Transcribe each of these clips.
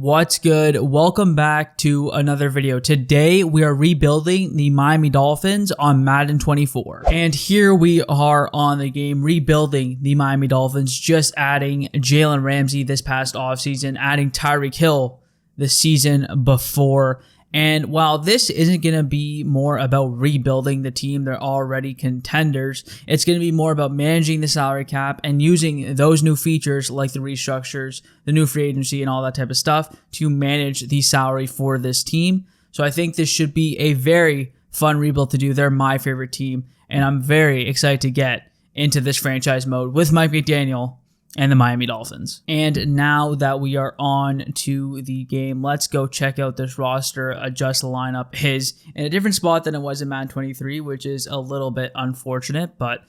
What's good? Welcome back to another video. Today we are rebuilding the Miami Dolphins on Madden 24. And here we are on the game rebuilding the Miami Dolphins, just adding Jalen Ramsey this past offseason, adding Tyreek Hill the season before. And while this isn't going to be more about rebuilding the team, they're already contenders, it's going to be more about managing the salary cap and using those new features like the restructures, the new free agency, and all that type of stuff to manage the salary for this team. So I think this should be a very fun rebuild to do. They're my favorite team, and I'm very excited to get into this franchise mode with Mike McDaniel and the Miami Dolphins. And now that we are on to the game, let's go check out this roster, adjust the lineup. Is in a different spot than it was in Madden 23, which is a little bit unfortunate, but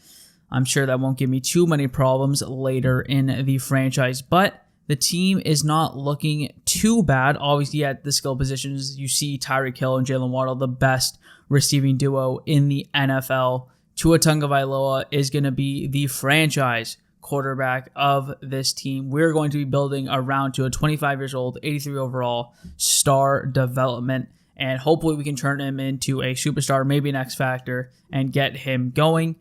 I'm sure that won't give me too many problems later in the franchise. But the team is not looking too bad. Obviously, at the skill positions, you see Tyreek Hill and Jalen Waddle, the best receiving duo in the NFL. Tua Tagovailoa is going to be the franchise quarterback of this team. We're going to be building around to a 25 years old, 83 overall star development, and hopefully we can turn him into a superstar, maybe an X Factor, and get him going.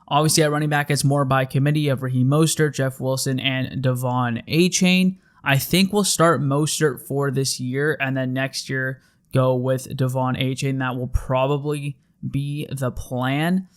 Obviously, at running back, it's more by committee of Raheem Mostert, Jeff Wilson, and Devon Achane. I think we'll start Mostert for this year, and then next year go with Devon Achane. That will probably be the plan.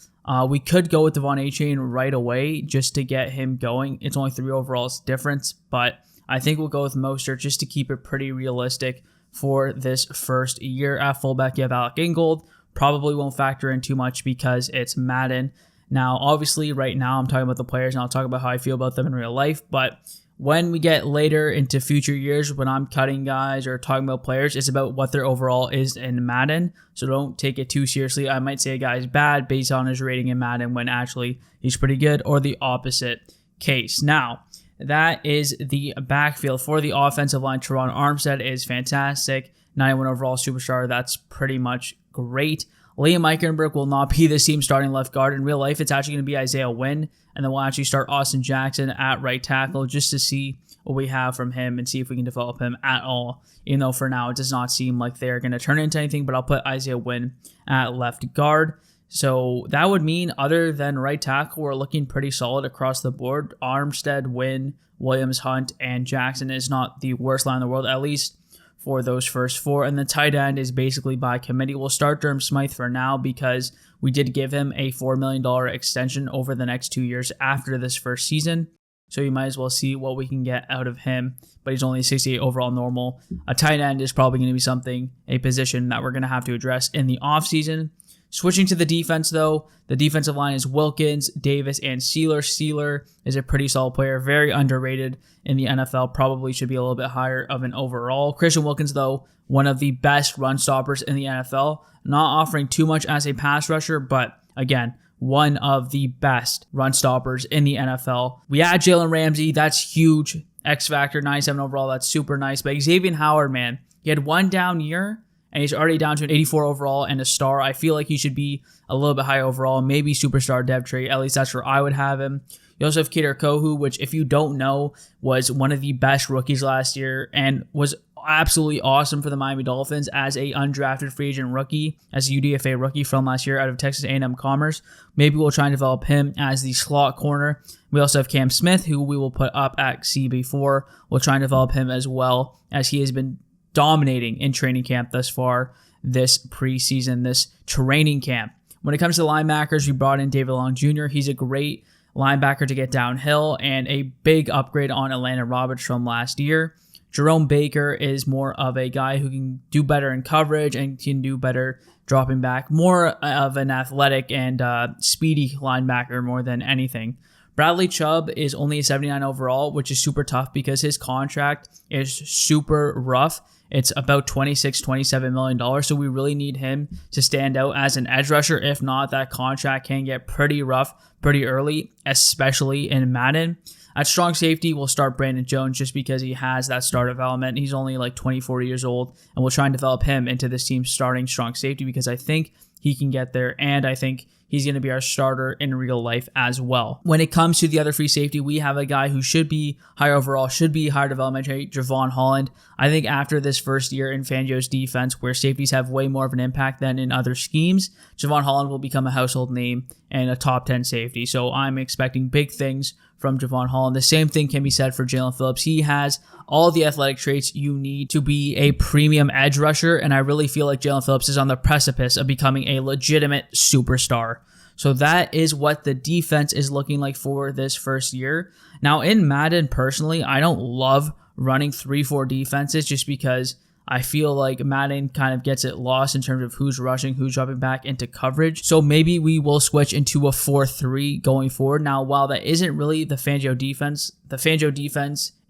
We could go with Devon Achane right away just to get him going. It's only 3 overalls difference, but I think we'll go with Mostert just to keep it pretty realistic for this first year. At fullback, you have Alec Ingold. Probably won't factor in too much because it's Madden. Now, obviously, right now I'm talking about the players, and I'll talk about how I feel about them in real life, but when we get later into future years, when I'm cutting guys or talking about players, it's about what their overall is in Madden. So don't take it too seriously. I might say a guy's bad based on his rating in Madden when actually he's pretty good, or the opposite case. Now, that is the backfield. For the offensive line, Teron Armstead is fantastic. 91 overall superstar. That's pretty much great. Liam Eichenberg will not be this team's starting left guard. In real life, it's actually going to be Isaiah Wynn, and then we'll actually start Austin Jackson at right tackle just to see what we have from him and see if we can develop him at all. Even though for now it does not seem like they're going to turn into anything, but I'll put Isaiah Wynn at left guard. So that would mean other than right tackle, we're looking pretty solid across the board. Armstead, Wynn, Williams, Hunt, and Jackson is not the worst line in the world, at least for those first 4. And the tight end is basically by committee. We'll start Durham Smythe for now because we did give him a $4 million extension over the next 2 years after this first season. So you might as well see what we can get out of him. But he's only 68 overall normal. A tight end is probably going to be a position that we're going to have to address in the offseason. Switching to the defense, though, the defensive line is Wilkins, Davis, and Sealer. Sealer is a pretty solid player, very underrated in the NFL. Probably should be a little bit higher of an overall. Christian Wilkins, though, one of the best run stoppers in the NFL. Not offering too much as a pass rusher, but again, one of the best run stoppers in the NFL. We add Jalen Ramsey. That's huge. X Factor, 97 overall. That's super nice. But Xavien Howard, man, he had one down year, and he's already down to an 84 overall and a star. I feel like he should be a little bit higher overall, maybe superstar dev trait. At least that's where I would have him. You also have Kader Kohu, which, if you don't know, was one of the best rookies last year and was absolutely awesome for the Miami Dolphins as a undrafted free agent rookie, as a UDFA rookie from last year out of Texas A&M Commerce. Maybe we'll try and develop him as the slot corner. We also have Cam Smith, who we will put up at CB4. We'll try and develop him as well, as he has been dominating in training camp thus far this preseason, this training camp. When it comes to linebackers, we brought in David Long Jr. He's a great linebacker to get downhill and a big upgrade on Atlanta Roberts from last year. Jerome Baker is more of a guy who can do better in coverage and can do better dropping back. More of an athletic and speedy linebacker more than anything. Bradley Chubb is only a 79 overall, which is super tough because his contract is super rough. It's about $26-27 million. So we really need him to stand out as an edge rusher. If not, that contract can get pretty rough pretty early, especially in Madden. At strong safety, we'll start Brandon Jones just because he has that startup element. He's only like 24 years old, and we'll try and develop him into this team's starting strong safety because I think he can get there, and I think he's going to be our starter in real life as well. When it comes to the other free safety, we have a guy who should be higher overall, should be higher developmentally, Jevon Holland. I think after this first year in Fangio's defense, where safeties have way more of an impact than in other schemes, Jevon Holland will become a household name and a top 10 safety. So I'm expecting big things from Jevon Holland. The same thing can be said for Jalen Phillips. He has all the athletic traits you need to be a premium edge rusher, and I really feel like Jalen Phillips is on the precipice of becoming a legitimate superstar. So that is what the defense is looking like for this first year. Now in Madden, personally, I don't love running 3-4 defenses just because I feel like Madden kind of gets it lost in terms of who's rushing, who's dropping back into coverage. So maybe we will switch into a 4-3 going forward. Now, while that isn't really the Fangio defense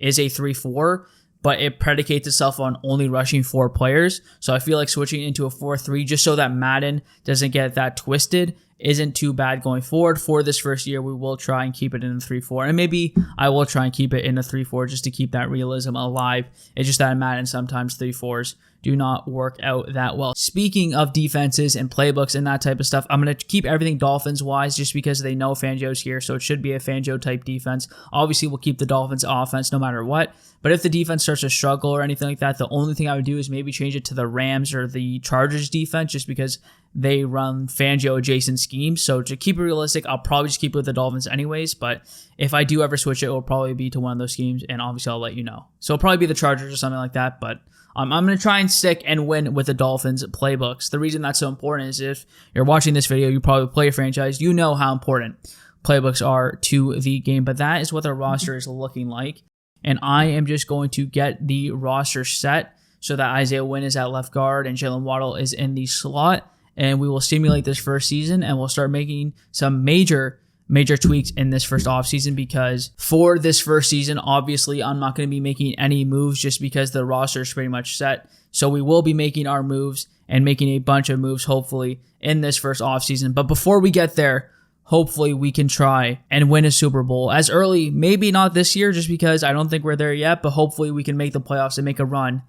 is a 3-4, but it predicates itself on only rushing 4 players. So I feel like switching into a 4-3 just so that Madden doesn't get that twisted isn't too bad going forward. For this first year, we will try and keep it in a 3-4. And maybe I will try and keep it in a 3-4 just to keep that realism alive. It's just that in Madden, sometimes 3-4s do not work out that well. Speaking of defenses and playbooks and that type of stuff, I'm going to keep everything Dolphins-wise just because they know Fangio's here, so it should be a Fangio-type defense. Obviously, we'll keep the Dolphins offense no matter what, but if the defense starts to struggle or anything like that, the only thing I would do is maybe change it to the Rams or the Chargers defense just because they run Fangio-adjacent schemes. So to keep it realistic, I'll probably just keep it with the Dolphins anyways, but if I do ever switch it will probably be to one of those schemes, and obviously I'll let you know. So it'll probably be the Chargers or something like that, but I'm going to try and stick and win with the Dolphins playbooks. The reason that's so important is if you're watching this video, you probably play a franchise, you know how important playbooks are to the game, but that is what the roster is looking like. And I am just going to get the roster set so that Isaiah Wynn is at left guard and Jaylen Waddle is in the slot. And we will simulate this first season and we'll start making some major tweaks in this first offseason, because for this first season, obviously, I'm not going to be making any moves just because the roster is pretty much set. So we will be making our moves and making a bunch of moves, hopefully, in this first offseason. But before we get there, hopefully we can try and win a Super Bowl as early, maybe not this year just because I don't think we're there yet, but hopefully we can make the playoffs and make a run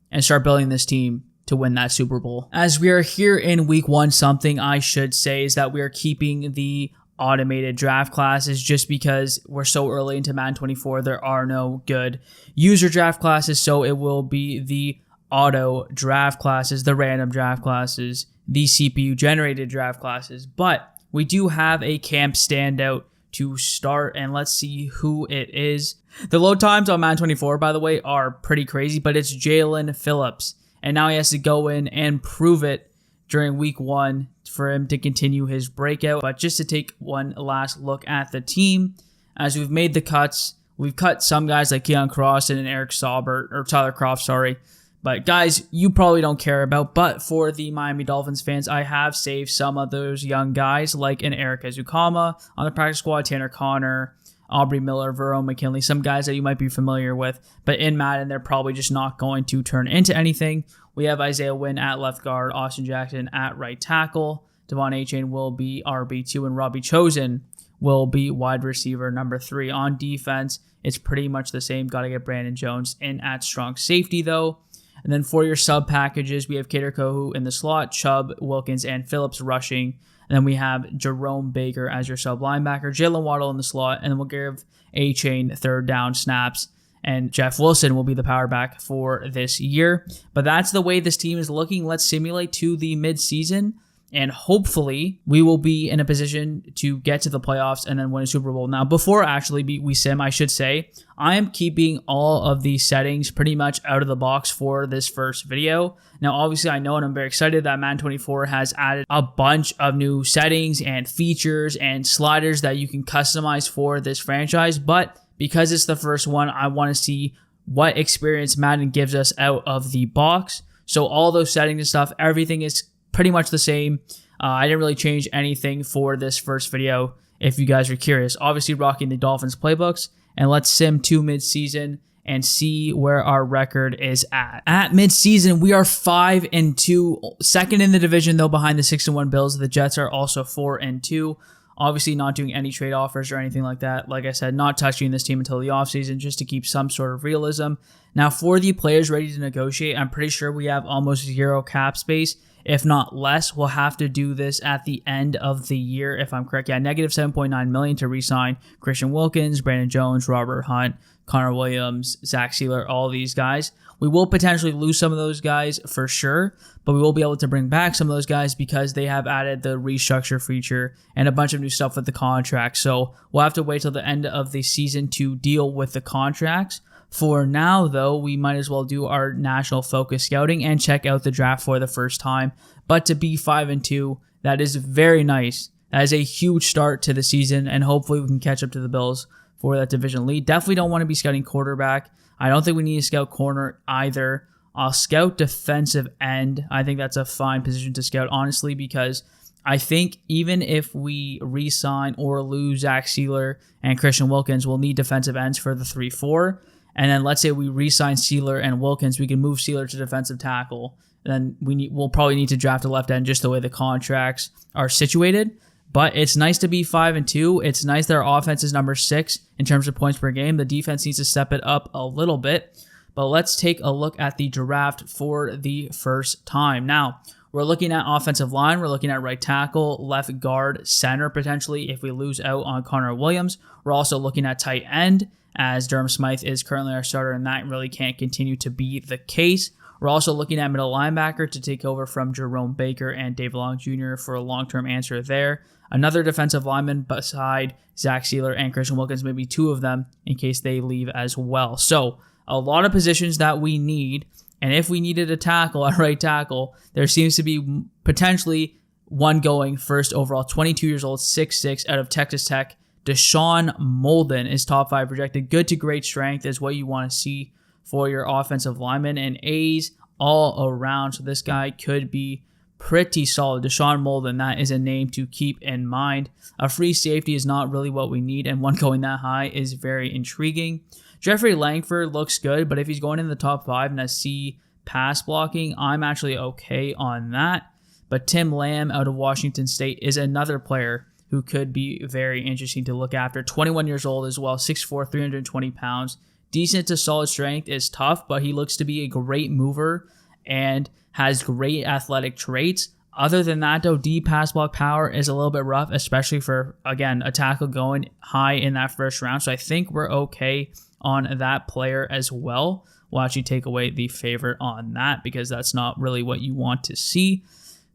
and start building this team to win that Super Bowl. As we are here in week 1, something I should say is that we are keeping the automated draft classes just because we're so early into Madden 24. There are no good user draft classes, so it will be the auto draft classes, the random draft classes, the CPU generated draft classes. But we do have a camp standout to start, and let's see who it is. The load times on Madden 24, by the way, are pretty crazy, but it's Jalen Phillips. And now he has to go in and prove it during week 1 for him to continue his breakout. But just to take one last look at the team, as we've made the cuts, we've cut some guys like Keon Crossan and Eric Saubert, or Tyler Kroft, sorry. But guys, you probably don't care about. But for the Miami Dolphins fans, I have saved some of those young guys like an Eric Ezukama on the practice squad, Tanner Connor, Aubrey Miller, Verone McKinley, some guys that you might be familiar with, but in Madden, they're probably just not going to turn into anything. We have Isaiah Wynn at left guard, Austin Jackson at right tackle, Devon Achane will be RB2, and Robbie Chosen will be wide receiver number 3. On defense, it's pretty much the same. Got to get Brandon Jones in at strong safety, though. And then for your sub packages, we have Kader Kohu in the slot, Chubb, Wilkins, and Phillips rushing. And then we have Jerome Baker as your sub linebacker, Jaylen Waddle in the slot, and then we'll give Achane third down snaps. And Jeff Wilson will be the power back for this year. But that's the way this team is looking. Let's simulate to the midseason, and hopefully we will be in a position to get to the playoffs and then win a Super Bowl. Now, before actually we sim, I should say, I am keeping all of these settings pretty much out of the box for this first video. Now, obviously, I know and I'm very excited that Madden 24 has added a bunch of new settings and features and sliders that you can customize for this franchise. But because it's the first one, I want to see what experience Madden gives us out of the box. So all those settings and stuff, everything is pretty much the same. I didn't really change anything for this first video if you guys are curious. Obviously rocking the Dolphins playbooks, and let's sim to midseason and see where our record is at. At midseason, we are 5-2, second in the division though, behind the 6-1 Bills. The Jets are also 4-2. Obviously not doing any trade offers or anything like that. Like I said, not touching this team until the offseason just to keep some sort of realism. Now, for the players ready to negotiate, I'm pretty sure we have almost 0 cap space, if not less. We'll have to do this at the end of the year, if I'm correct. Yeah, negative $7.9 million to re-sign Christian Wilkins, Brandon Jones, Robert Hunt, Connor Williams, Zach Sealer, all these guys. We will potentially lose some of those guys for sure, but we will be able to bring back some of those guys because they have added the restructure feature and a bunch of new stuff with the contract. So we'll have to wait till the end of the season to deal with the contracts. For now, though, we might as well do our national focus scouting and check out the draft for the first time. But to be 5-2, that is very nice. That is a huge start to the season, and hopefully we can catch up to the Bills for that division lead. Definitely don't want to be scouting quarterback. I don't think we need to scout corner either. I'll scout defensive end. I think that's a fine position to scout, honestly, because I think even if we re-sign or lose Zach Sealer and Christian Wilkins, we'll need defensive ends for the 3-4. And then let's say we re-sign Sealer and Wilkins, we can move Sealer to defensive tackle. Then we'll probably need to draft a left end just the way the contracts are situated. But it's nice to be 5-2. It's nice that our offense is number 6 in terms of points per game. The defense needs to step it up a little bit. But let's take a look at the draft for the first time. Now, we're looking at offensive line. We're looking at right tackle, left guard, center potentially if we lose out on Connor Williams. We're also looking at tight end, as Durham Smythe is currently our starter, and that really can't continue to be the case. We're also looking at middle linebacker to take over from Jerome Baker and Dave Long Jr. for a long-term answer there. Another defensive lineman beside Zach Sealer and Christian Wilkins, maybe 2 of them in case they leave as well. So a lot of positions that we need, and if we needed a tackle at right tackle, there seems to be potentially one going first overall, 22 years old, 6'6", out of Texas Tech. Deshaun Molden is top 5 projected. Good to great strength is what you want to see for your offensive lineman, and A's all around. So this guy could be pretty solid. Deshaun Molden, that is a name to keep in mind. A free safety is not really what we need, and one going that high is very intriguing. Jeffrey Langford looks good, but if he's going in the top 5 and I see pass blocking, I'm actually okay on that. But Tim Lamb out of Washington State is another player who could be very interesting to look after. 21 years old as well, 6'4", 320 pounds. Decent to solid strength is tough, but he looks to be a great mover and has great athletic traits. Other than that, though, deep pass block power is a little bit rough, especially for, again, a tackle going high in that first round. So I think we're okay on that player as well. We'll actually take away the favorite on that because that's not really what you want to see.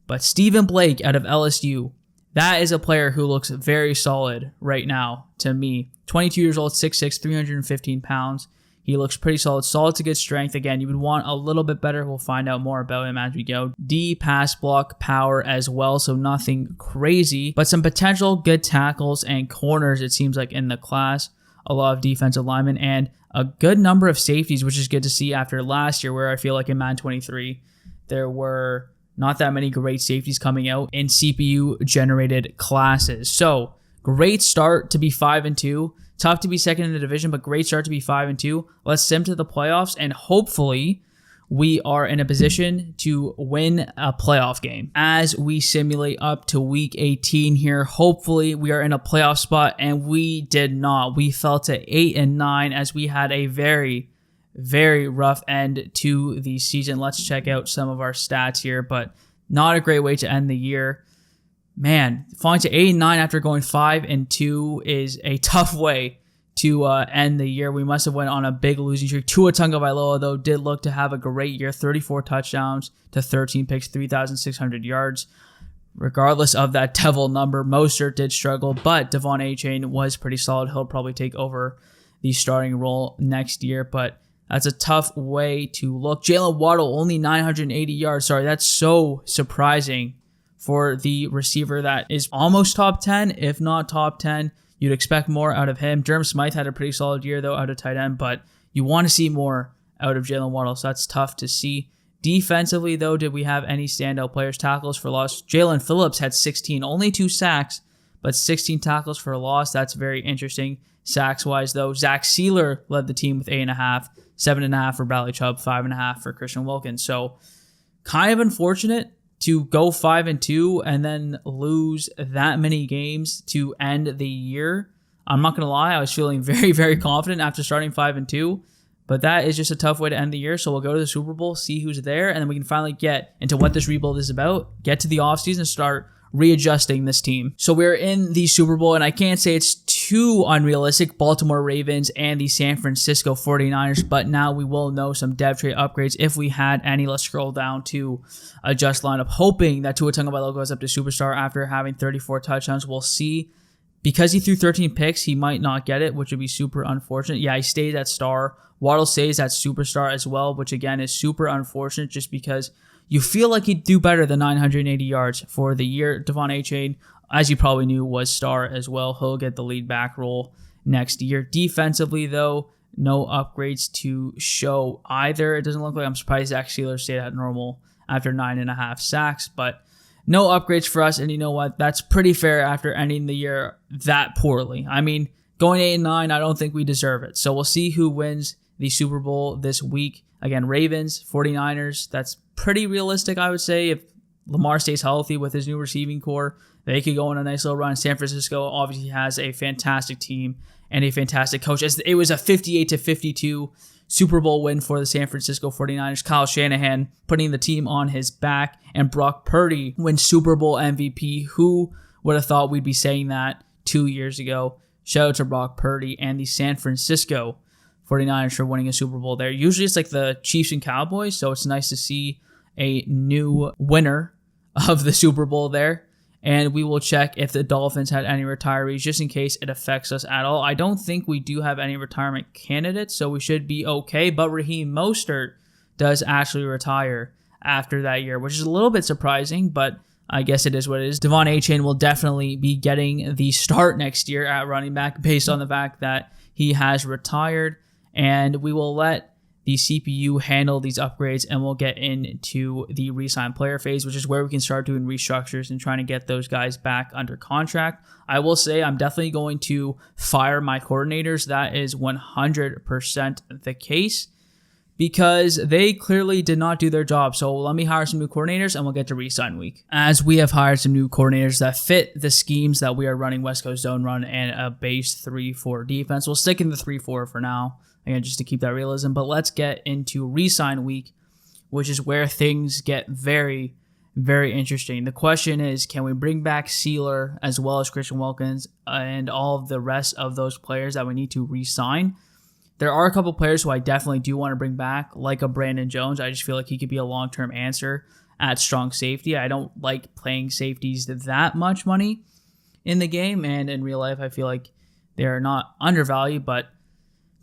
But Stephen Blake out of LSU, that is a player who looks very solid right now to me. 22 years old, 6'6", 315 pounds. He looks pretty solid. Solid to good strength. Again, you would want a little bit better. We'll find out more about him as we go. D pass block power as well, so nothing crazy, but some potential good tackles and corners, it seems like, in the class. A lot of defensive linemen and a good number of safeties, which is good to see after last year where I feel like in Madden 23, there were not that many great safeties coming out in CPU-generated classes. So, great start to be 5-2. Tough to be second in the division, but great start to be 5-2. Let's sim to the playoffs, and hopefully we are in a position to win a playoff game. As we simulate up to week 18 here, hopefully we are in a playoff spot, and we did not. We fell to 8-9 as we had a very, very rough end to the season. Let's check out some of our stats here, but not a great way to end the year. Man, falling to 8-9 after going 5-2 is a tough way to end the year. We must have went on a big losing streak. Tua Tagovailoa, though, did look to have a great year. 34 touchdowns to 13 picks, 3,600 yards. Regardless of that devil number, Mostert did struggle, but Devon Achane was pretty solid. He'll probably take over the starting role next year, but that's a tough way to look. Jalen Waddle, only 980 yards. Sorry, that's so surprising for the receiver that is almost top 10, if not top 10. You'd expect more out of him. Durham Smythe had a pretty solid year, though, out of tight end, but you want to see more out of Jalen Waddle, so that's tough to see. Defensively, though, did we have any standout players? Tackles for loss. Jalen Phillips had 16, only 2 sacks, but 16 tackles for a loss. That's very interesting. Sacks-wise, though, Zach Sealer led the team with 8.5, 7.5 for Bradley Chubb, 5.5 for Christian Wilkins. So kind of unfortunate to go 5-2 and then lose that many games to end the year. I'm not going to lie, I was feeling very, very confident after starting 5-2, but that is just a tough way to end the year. So we'll go to the Super Bowl, see who's there, and then we can finally get into what this rebuild is about, get to the offseason, and start readjusting this team. So we're in the Super Bowl, and I can't say it's too unrealistic, Baltimore Ravens and the San Francisco 49ers, but now we will know some dev trade upgrades if we had any. Let's scroll down to adjust lineup, hoping that Tua Tagovailoa goes up to superstar after having 34 touchdowns. We'll see. Because he threw 13 picks, he might not get it, which would be super unfortunate. Yeah, he stays at star. Waddle stays at superstar as well, which again is super unfortunate just because you feel like he'd do better than 980 yards for the year. Devon Achane, as you probably knew, was star as well. He'll get the lead back role next year. Defensively, though, no upgrades to show either. It doesn't look like, I'm surprised Zach Sealer stayed at normal after 9.5 sacks, but no upgrades for us. And you know what? That's pretty fair after ending the year that poorly. I mean, going 8-9, I don't think we deserve it. So we'll see who wins the Super Bowl this week. Again, Ravens, 49ers. That's pretty realistic, I would say. If Lamar stays healthy with his new receiving core, they could go on a nice little run. San Francisco obviously has a fantastic team and a fantastic coach. It was a 58-52 Super Bowl win for the San Francisco 49ers. Kyle Shanahan putting the team on his back, and Brock Purdy wins Super Bowl MVP. Who would have thought we'd be saying that 2 years ago? Shout out to Brock Purdy and the San Francisco 49ers for winning a Super Bowl there. Usually it's like the Chiefs and Cowboys, so it's nice to see a new winner of the Super Bowl there. And we will check if the Dolphins had any retirees just in case it affects us at all. I don't think we do have any retirement candidates, so we should be okay. But Raheem Mostert does actually retire after that year, which is a little bit surprising, but I guess it is what it is. Devon Achane will definitely be getting the start next year at running back based on the fact that he has retired. And we will let the CPU handle these upgrades, and we'll get into the re-sign player phase, which is where we can start doing restructures and trying to get those guys back under contract. I will say I'm definitely going to fire my coordinators. That is 100% the case because they clearly did not do their job. So let me hire some new coordinators and we'll get to re-sign week. As we have hired some new coordinators that fit the schemes that we are running, West Coast Zone Run and a base 3-4 defense. We'll stick in the 3-4 for now. Again, just to keep that realism. But let's get into re-sign week, which is where things get very, very interesting. The question is, can we bring back Sealer as well as Christian Wilkins and all of the rest of those players that we need to re-sign? There are a couple players who I definitely do want to bring back, like a Brandon Jones. I just feel like he could be a long-term answer at strong safety. I don't like playing safeties that much money in the game, and in real life, I feel like they're not undervalued, but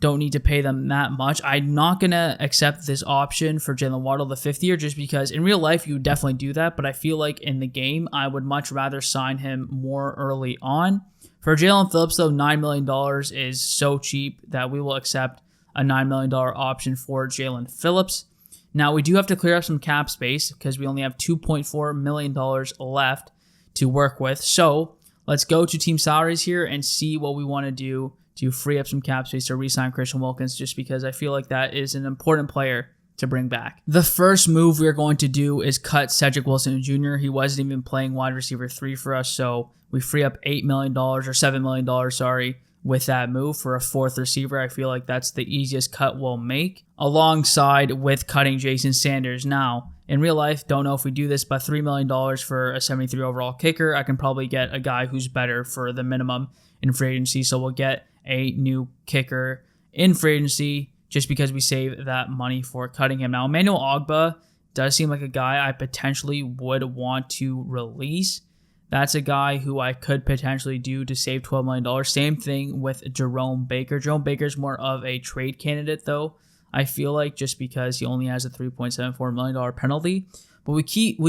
don't need to pay them that much. I'm not going to accept this option for Jalen Waddle the 5th year just because in real life, you would definitely do that. But I feel like in the game, I would much rather sign him more early on. For Jalen Phillips, though, $9 million is so cheap that we will accept a $9 million option for Jalen Phillips. Now, we do have to clear up some cap space because we only have $2.4 million left to work with. So let's go to team salaries here and see what we want to do to free up some cap space to re-sign Christian Wilkins, just because I feel like that is an important player to bring back. The first move we're going to do is cut Cedric Wilson Jr. He wasn't even playing wide receiver 3 for us, so we free up $8 million or $7 million, with that move for a 4th receiver. I feel like that's the easiest cut we'll make, alongside with cutting Jason Sanders. Now, in real life, don't know if we do this, but $3 million for a 73 overall kicker, I can probably get a guy who's better for the minimum in free agency, so we'll get a new kicker in free agency just because we save that money for cutting him. Now, Emmanuel Ogbah does seem like a guy I potentially would want to release. That's a guy who I could potentially do to save $12 million. Same thing with Jerome Baker. Jerome Baker's more of a trade candidate, though, I feel like, just because he only has a $3.74 million penalty. But we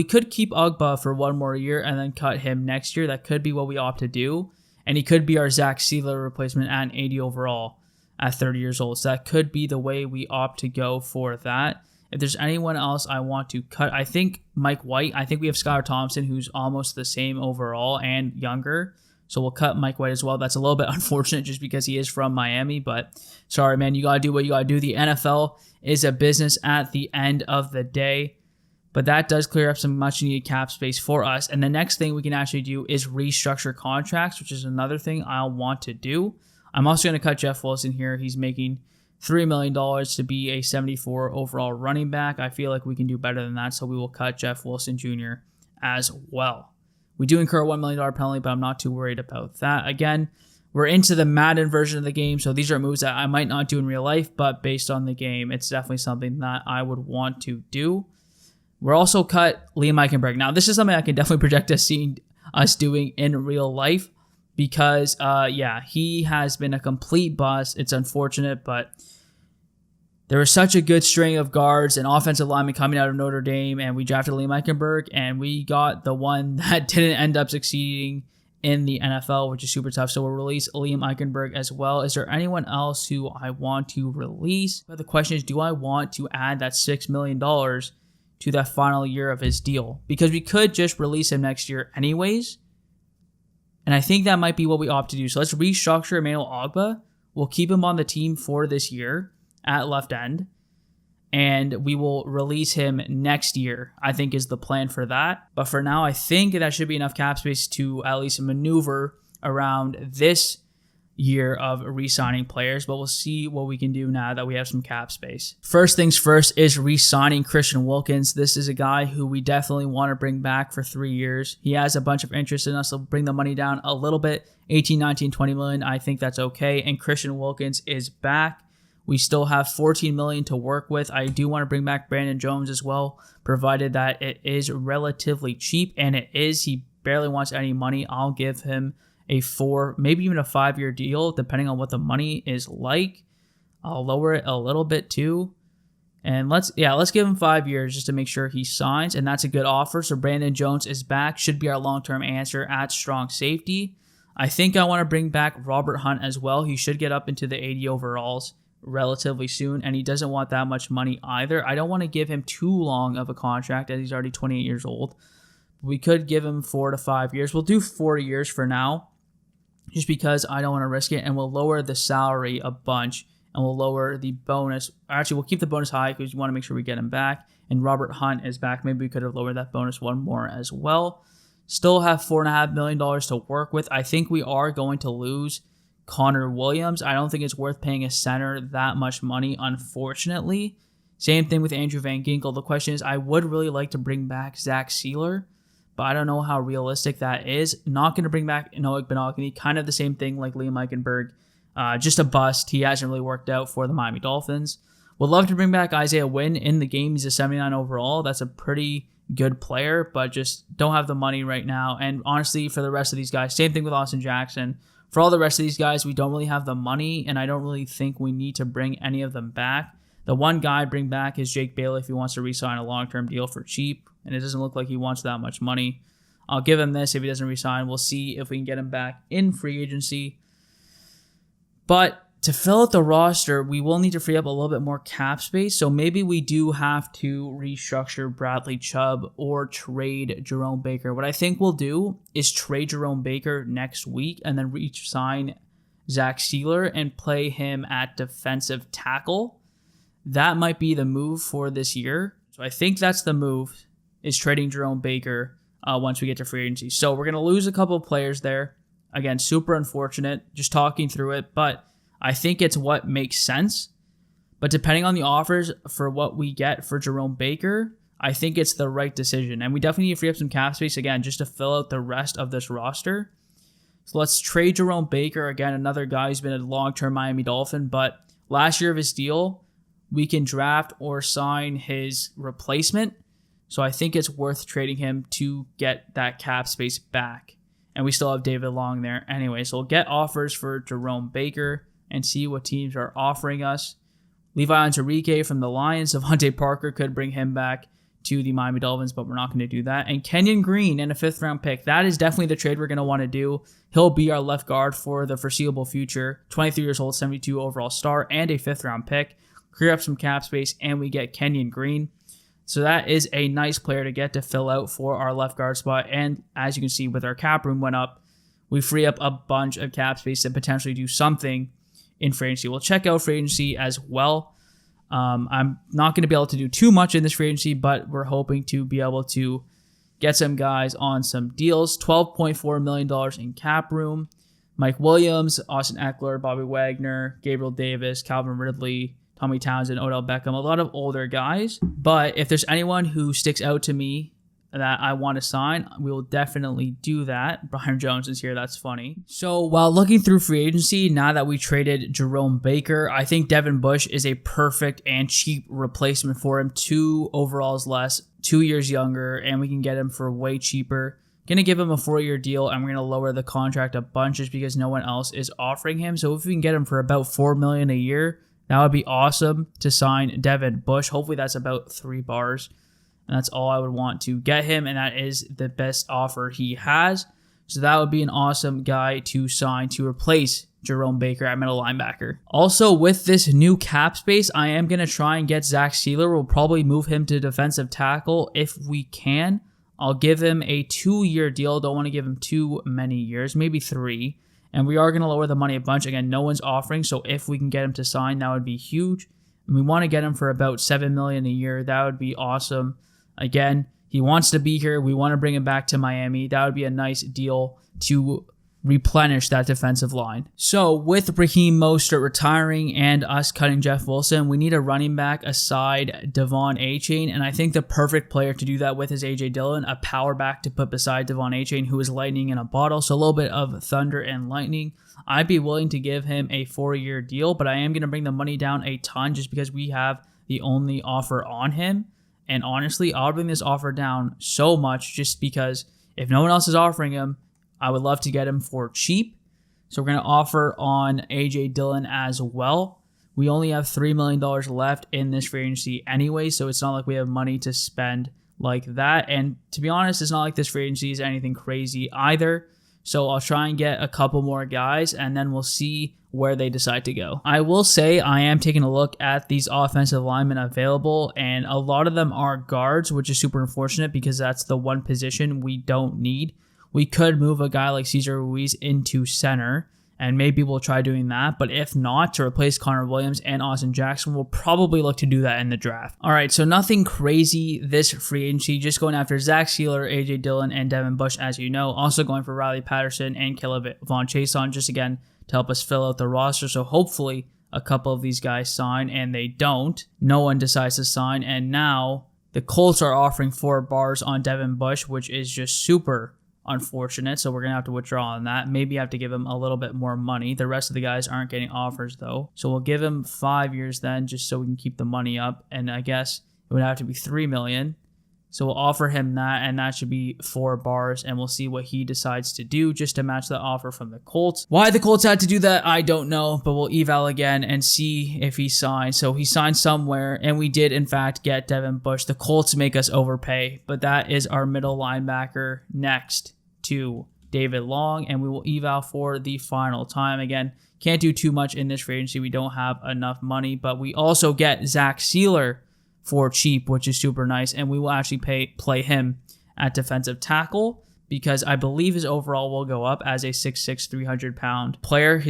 could keep Ogbah for one more year and then cut him next year. That could be what we opt to do. And he could be our Zach Sealer replacement at an 80 overall at 30 years old. So that could be the way we opt to go for that. If there's anyone else I want to cut, I think Mike White. I think we have Skylar Thompson, who's almost the same overall and younger. So we'll cut Mike White as well. That's a little bit unfortunate just because he is from Miami, but sorry, man. You got to do what you got to do. The NFL is a business at the end of the day, but that does clear up some much needed cap space for us. And the next thing we can actually do is restructure contracts, which is another thing I'll want to do. I'm also going to cut Jeff Wilson here. He's making $3 million to be a 74 overall running back. I feel like we can do better than that, so we will cut Jeff Wilson Jr. as well. We do incur a $1 million penalty, but I'm not too worried about that. Again, we're into the Madden version of the game, so these are moves that I might not do in real life, but based on the game, it's definitely something that I would want to do. We're also cut Liam Eichenberg. Now, this is something I can definitely project us doing in real life because, he has been a complete bust. It's unfortunate, but there was such a good string of guards and offensive linemen coming out of Notre Dame, and we drafted Liam Eichenberg, and we got the one that didn't end up succeeding in the NFL, which is super tough. So we'll release Liam Eichenberg as well. Is there anyone else who I want to release? But the question is, do I want to add that $6 million to that final year of his deal? Because we could just release him next year anyways, and I think that might be what we opt to do. So let's restructure Emmanuel Ogbah. We'll keep him on the team for this year at left end, and we will release him next year, I think is the plan for that. But for now, I think that should be enough cap space to at least maneuver around this year of re-signing players, but we'll see what we can do now that we have some cap space. First things first is re-signing Christian Wilkins. This is a guy who we definitely want to bring back for 3 years. He has a bunch of interest in us. So bring the money down a little bit, 18, 19, 20 million. I think that's okay. And Christian Wilkins is back. We still have $14 million to work with. I do want to bring back Brandon Jones as well, provided that it is relatively cheap, and it is. He barely wants any money. I'll give him a 4, maybe even a 5-year deal, depending on what the money is like. I'll lower it a little bit too. And let's give him 5 years just to make sure he signs, and that's a good offer. So Brandon Jones is back, should be our long-term answer at strong safety. I think I want to bring back Robert Hunt as well. He should get up into the 80 overalls relatively soon, and he doesn't want that much money either. I don't want to give him too long of a contract as he's already 28 years old. We could give him 4 to 5 years. We'll do 4 years for now just because I don't want to risk it, and we'll lower the salary a bunch, and we'll lower the bonus. Actually, we'll keep the bonus high because we want to make sure we get him back, and Robert Hunt is back. Maybe we could have lowered that bonus one more as well. Still have $4.5 million to work with. I think we are going to lose Connor Williams. I don't think it's worth paying a center that much money, unfortunately. Same thing with Andrew Van Ginkel. The question is, I would really like to bring back Zach Sealer, but I don't know how realistic that is. Not going to bring back Noah Benogany. Kind of the same thing like Liam Eichenberg. Just a bust. He hasn't really worked out for the Miami Dolphins. Would love to bring back Isaiah Wynn in the game. He's a 79 overall. That's a pretty good player, but just don't have the money right now. And honestly, for the rest of these guys, same thing with Austin Jackson. For all the rest of these guys, we don't really have the money, and I don't really think we need to bring any of them back. The one guy I'd bring back is Jake Bailey if he wants to re-sign a long-term deal for cheap, and it doesn't look like he wants that much money. I'll give him this if he doesn't re-sign. We'll see if we can get him back in free agency. But to fill out the roster, we will need to free up a little bit more cap space, so maybe we do have to restructure Bradley Chubb or trade Jerome Baker. What I think we'll do is trade Jerome Baker next week and then re-sign Zach Sealer and play him at defensive tackle. That might be the move for this year. So I think that's the move, is trading Jerome Baker once we get to free agency. So we're going to lose a couple of players there. Again, super unfortunate, just talking through it, but I think it's what makes sense. But depending on the offers for what we get for Jerome Baker, I think it's the right decision. And we definitely need to free up some cap space, again, just to fill out the rest of this roster. So let's trade Jerome Baker. Again, another guy who's been a long-term Miami Dolphin, but last year of his deal, we can draft or sign his replacement. So I think it's worth trading him to get that cap space back. And we still have David Long there anyway. So we'll get offers for Jerome Baker and see what teams are offering us. Levi Onwuzurike from the Lions. Devontae Parker could bring him back to the Miami Dolphins, but we're not going to do that. And Kenyon Green and a 5th-round pick. That is definitely the trade we're going to want to do. He'll be our left guard for the foreseeable future. 23 years old, 72 overall star, and a 5th-round pick. Clear up some cap space, and we get Kenyon Green. So that is a nice player to get to fill out for our left guard spot. And as you can see, with our cap room went up, we free up a bunch of cap space to potentially do something in free agency. We'll check out free agency as well. I'm not going to be able to do too much in this free agency, but we're hoping to be able to get some guys on some deals. $12.4 million in cap room. Mike Williams, Austin Eckler, Bobby Wagner, Gabriel Davis, Calvin Ridley, Tommy Townsend, Odell Beckham, a lot of older guys. But if there's anyone who sticks out to me that I want to sign, we will definitely do that. Brian Jones is here. That's funny. So while looking through free agency, now that we traded Jerome Baker, I think Devin Bush is a perfect and cheap replacement for him. 2 overalls less, 2 years younger, and we can get him for way cheaper. Going to give him a 4-year deal, and we're going to lower the contract a bunch just because no one else is offering him. So if we can get him for about $4 million a year, that would be awesome to sign Devin Bush. Hopefully that's about 3 bars. And that's all I would want to get him, and that is the best offer he has. So that would be an awesome guy to sign to replace Jerome Baker at middle linebacker. Also, with this new cap space, I am going to try and get Zach Sealer. We'll probably move him to defensive tackle if we can. I'll give him a 2-year deal. Don't want to give him too many years, maybe 3. And we are going to lower the money a bunch. Again, no one's offering, so if we can get him to sign, that would be huge. And we want to get him for about $7 million a year. That would be awesome. Again, he wants to be here. We want to bring him back to Miami. That would be a nice deal to replenish that defensive line. So with Raheem Mostert retiring and us cutting Jeff Wilson, we need a running back aside Devon Achane, and I think the perfect player to do that with is A.J. Dillon, a power back to put beside Devon Achane, who is lightning in a bottle, so a little bit of thunder and lightning. I'd be willing to give him a 4-year deal, but I am going to bring the money down a ton just because we have the only offer on him. And honestly, I'll bring this offer down so much just because if no one else is offering him, I would love to get him for cheap. So we're going to offer on A.J. Dillon as well. We only have $3 million left in this free agency anyway, so it's not like we have money to spend like that. And to be honest, it's not like this free agency is anything crazy either. So I'll try and get a couple more guys, and then we'll see where they decide to go. I will say I am taking a look at these offensive linemen available, and a lot of them are guards, which is super unfortunate because that's the one position we don't need. We could move a guy like Cesar Ruiz into center, and maybe we'll try doing that. But if not, to replace Connor Williams and Austin Jackson, we'll probably look to do that in the draft. All right, so nothing crazy this free agency. Just going after Zach Sealer, A.J. Dillon, and Devin Bush, as you know. Also going for Riley Patterson and Kayvon Chason, just again to help us fill out the roster. So hopefully a couple of these guys sign, and they don't. No one decides to sign, and now the Colts are offering 4 bars on Devin Bush, which is just super unfortunate, so we're going to have to withdraw on that. Maybe have to give him a little bit more money. The rest of the guys aren't getting offers, though. So we'll give him 5 years then, just so we can keep the money up, and I guess it would have to be $3 million. So we'll offer him that, and that should be 4 bars, and we'll see what he decides to do just to match the offer from the Colts. Why the Colts had to do that, I don't know, but we'll eval again and see if he signs. So he signed somewhere, and we did, in fact, get Devin Bush. The Colts make us overpay, but that is our middle linebacker next to David Long, and we will eval for the final time. Again, can't do too much in this free agency. We don't have enough money, but we also get Zach Sealer for cheap, which is super nice, and we will actually play him at defensive tackle because I believe his overall will go up as a 6'6", 300-pound player.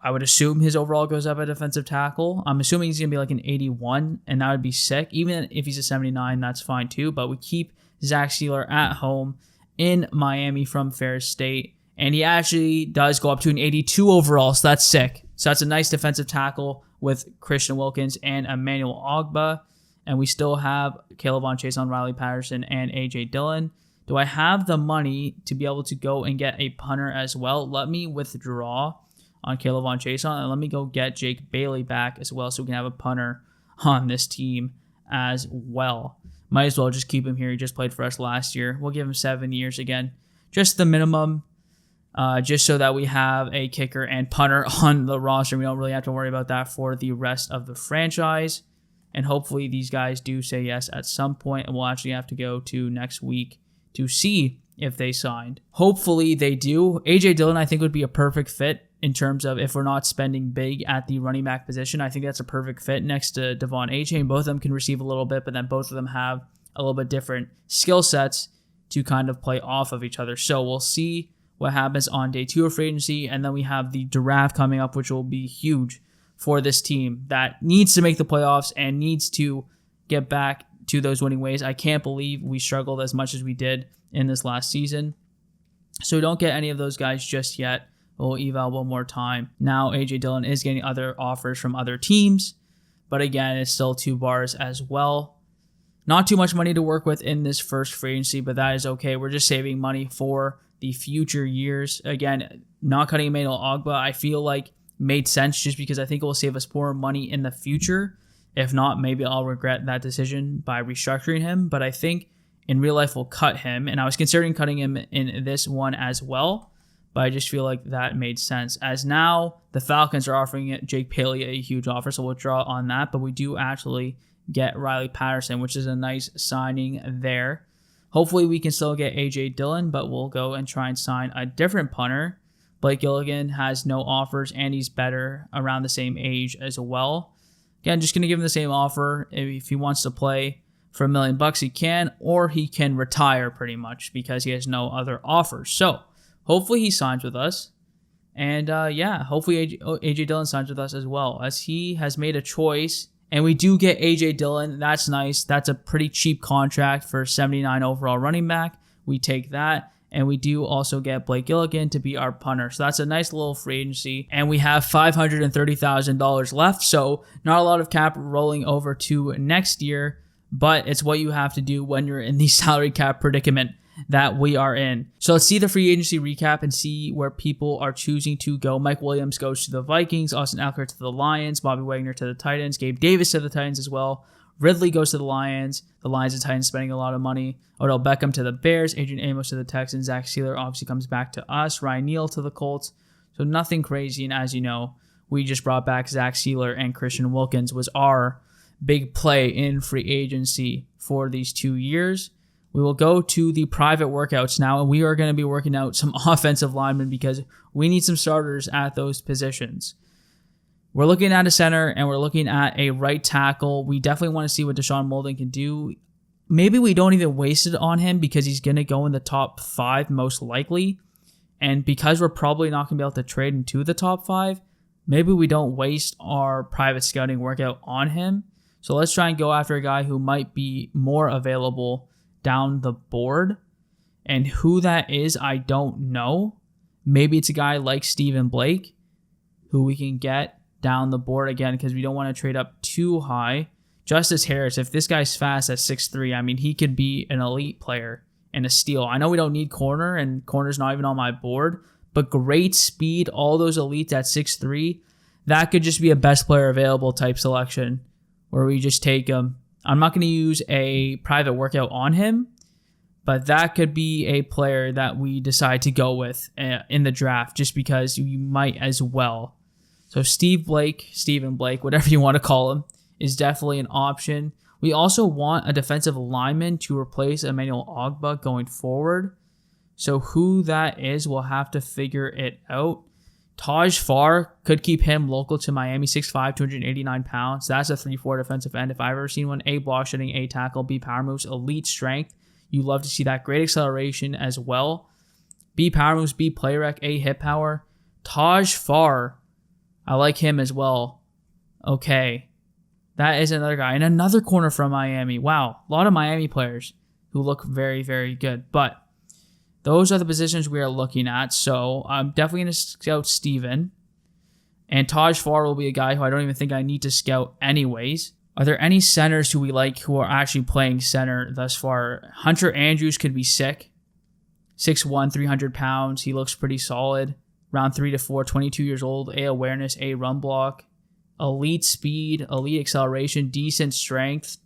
I would assume his overall goes up at defensive tackle. I'm assuming he's going to be like an 81, and that would be sick. Even if he's a 79, that's fine too, but we keep Zach Sealer at home in Miami from Ferris State, and he actually does go up to an 82 overall, so that's sick. So that's a nice defensive tackle with Christian Wilkins and Emmanuel Ogbah. And we still have Kayvon Chason, Riley Patterson, and A.J. Dillon. Do I have the money to be able to go and get a punter as well? Let me withdraw on Kayvon Chason, and let me go get Jake Bailey back as well so we can have a punter on this team as well. Might as well just keep him here. He just played for us last year. We'll give him 7 years again. Just the minimum, just so that we have a kicker and punter on the roster. We don't really have to worry about that for the rest of the franchise. And hopefully these guys do say yes at some point, and we'll actually have to go to next week to see if they signed. Hopefully they do. A.J. Dillon, I think, would be a perfect fit in terms of if we're not spending big at the running back position. I think that's a perfect fit next to Devon Achane. Both of them can receive a little bit, but then both of them have a little bit different skill sets to kind of play off of each other. So we'll see what happens on day 2 of free agency. And then we have the draft coming up, which will be huge for this team that needs to make the playoffs and needs to get back to those winning ways. I can't believe we struggled as much as we did in this last season. So don't get any of those guys just yet. We'll eval one more time. Now A.J. Dillon is getting other offers from other teams, but again, it's still 2 bars as well. Not too much money to work with in this first free agency, but that is okay. We're just saving money for the future years. Again, not cutting Emmanuel Ogbah, I feel like made sense just because I think it will save us more money in the future. If not, maybe I'll regret that decision by restructuring him, but I think in real life we'll cut him, and I was considering cutting him in this one as well, but I just feel like that made sense. As now, the Falcons are offering Jake Paley a huge offer, so we'll draw on that, but we do actually get Riley Patterson, which is a nice signing there. Hopefully we can still get A.J. Dillon, but we'll go and try and sign a different punter. Blake Gilligan has no offers, and he's better, around the same age as well. Again, just going to give him the same offer. If he wants to play for $1 million, he can, or he can retire pretty much because he has no other offers. So hopefully he signs with us. And hopefully A.J. Dillon signs with us as well, as he has made a choice. And we do get A.J. Dillon. That's nice. That's a pretty cheap contract for 79 overall running back. We take that. And we do also get Blake Gilligan to be our punter. So that's a nice little free agency. And we have $530,000 left. So not a lot of cap rolling over to next year. But it's what you have to do when you're in the salary cap predicament that we are in. So let's see the free agency recap and see where people are choosing to go. Mike Williams goes to the Vikings. Austin Eckler to the Lions. Bobby Wagner to the Titans. Gabe Davis to the Titans as well. Ridley goes to the Lions. The Lions and Titans spending a lot of money. Odell Beckham to the Bears. Adrian Amos to the Texans. Zach Sealer obviously comes back to us. Ryan Neal to the Colts. So nothing crazy. And as you know, we just brought back Zach Sealer, and Christian Wilkins was our big play in free agency for these 2 years. We will go to the private workouts now, and we are going to be working out some offensive linemen because we need some starters at those positions. We're looking at a center, and we're looking at a right tackle. We definitely want to see what Deshaun Molden can do. Maybe we don't even waste it on him because he's going to go in the top 5 most likely. And because we're probably not going to be able to trade into the top 5, maybe we don't waste our private scouting workout on him. So let's try and go after a guy who might be more available down the board. And who that is, I don't know. Maybe it's a guy like Stephen Blake who we can get down the board again because we don't want to trade up too high. Justice Harris, if this guy's fast at 6'3", I mean, he could be an elite player and a steal. I know we don't need corner, and corner's not even on my board, but great speed, all those elites at 6'3", that could just be a best player available type selection where we just take him. I'm not going to use a private workout on him, but that could be a player that we decide to go with in the draft just because you might as well. So Stephen Blake, whatever you want to call him, is definitely an option. We also want a defensive lineman to replace Emmanuel Ogbah going forward. So who that is, we'll have to figure it out. Taj Farr, could keep him local to Miami, 6'5", 289 pounds. That's a 3-4 defensive end if I've ever seen one. A block shedding, A tackle, B power moves, elite strength. You love to see that. Great acceleration as well. B power moves, B play rec, A hip power. Taj Farr, I like him as well. Okay. That is another guy. And another corner from Miami. Wow. A lot of Miami players who look very, very good. But those are the positions we are looking at. So I'm definitely going to scout Steven. And Taj Farr will be a guy who I don't even think I need to scout anyways. Are there any centers who we like who are actually playing center thus far? Hunter Andrews could be sick. 6'1", 300 pounds. He looks pretty solid. Round 3 to 4, 22 years old. A awareness, A run block. Elite speed, elite acceleration, decent strength.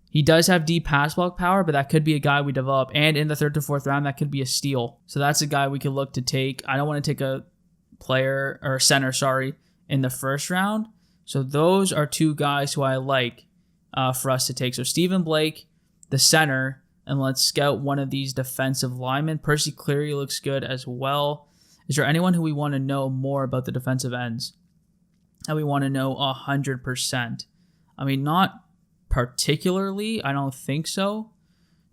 He does have deep pass block power, but that could be a guy we develop. And in the 3rd to 4th round, that could be a steal. So that's a guy we could look to take. I don't want to take a player or center, in the 1st round. So those are 2 guys who I like for us to take. So Stephen Blake, the center, and let's scout one of these defensive linemen. Percy Cleary looks good as well. Is there anyone who we want to know more about the defensive ends? And we want to know 100%. I mean, not particularly. I don't think so.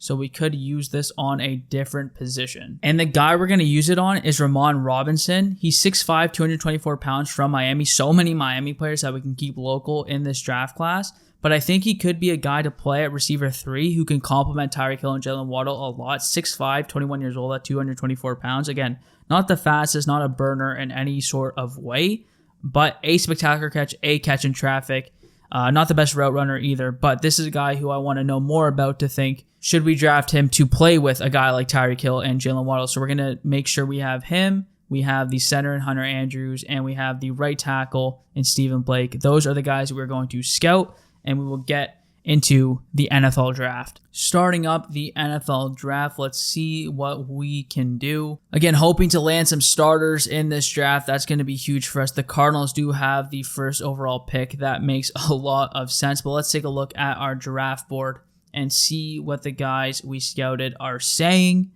So we could use this on a different position. And the guy we're going to use it on is Ramon Robinson. He's 6'5", 224 pounds from Miami. So many Miami players that we can keep local in this draft class. But I think he could be a guy to play at receiver 3 who can complement Tyreek Hill and Jalen Waddle a lot. 6'5", 21 years old at 224 pounds. Again, not the fastest, not a burner in any sort of way, but a spectacular catch, a catch in traffic. Not the best route runner either, but this is a guy who I want to know more about to think, should we draft him to play with a guy like Tyreek Hill and Jalen Waddle? So we're going to make sure we have him. We have the center in Hunter Andrews, and we have the right tackle in Stephen Blake. Those are the guys we're going to scout, and we will get into the NFL draft. Starting up the NFL draft, let's see what we can do. Again, hoping to land some starters in this draft. That's going to be huge for us. The Cardinals do have the first overall pick. That makes a lot of sense, but let's take a look at our draft board and see what the guys we scouted are saying,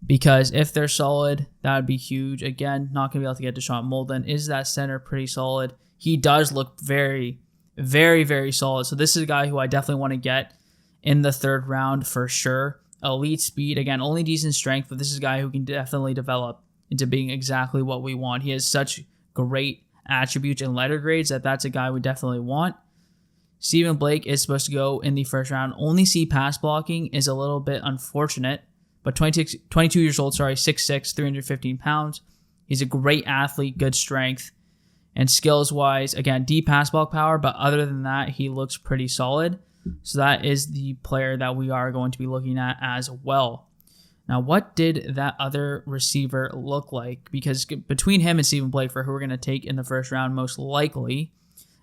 because if they're solid, that would be huge. Again, not going to be able to get Deshaun Molden. Is that center pretty solid? He does look very, very solid. So this is a guy who I definitely want to get in the 3rd round for sure. Elite speed, again, only decent strength, but this is a guy who can definitely develop into being exactly what we want. He has such great attributes and letter grades that's a guy we definitely want. Stephen Blake is supposed to go in the 1st round. Only see pass blocking is a little bit unfortunate, but 22 years old, 6'6", 315 pounds. He's a great athlete, good strength. And skills-wise, again, deep pass block power, but other than that, he looks pretty solid. So that is the player that we are going to be looking at as well. Now, what did that other receiver look like? Because between him and Stephen Blake, for who we're going to take in the 1st round most likely,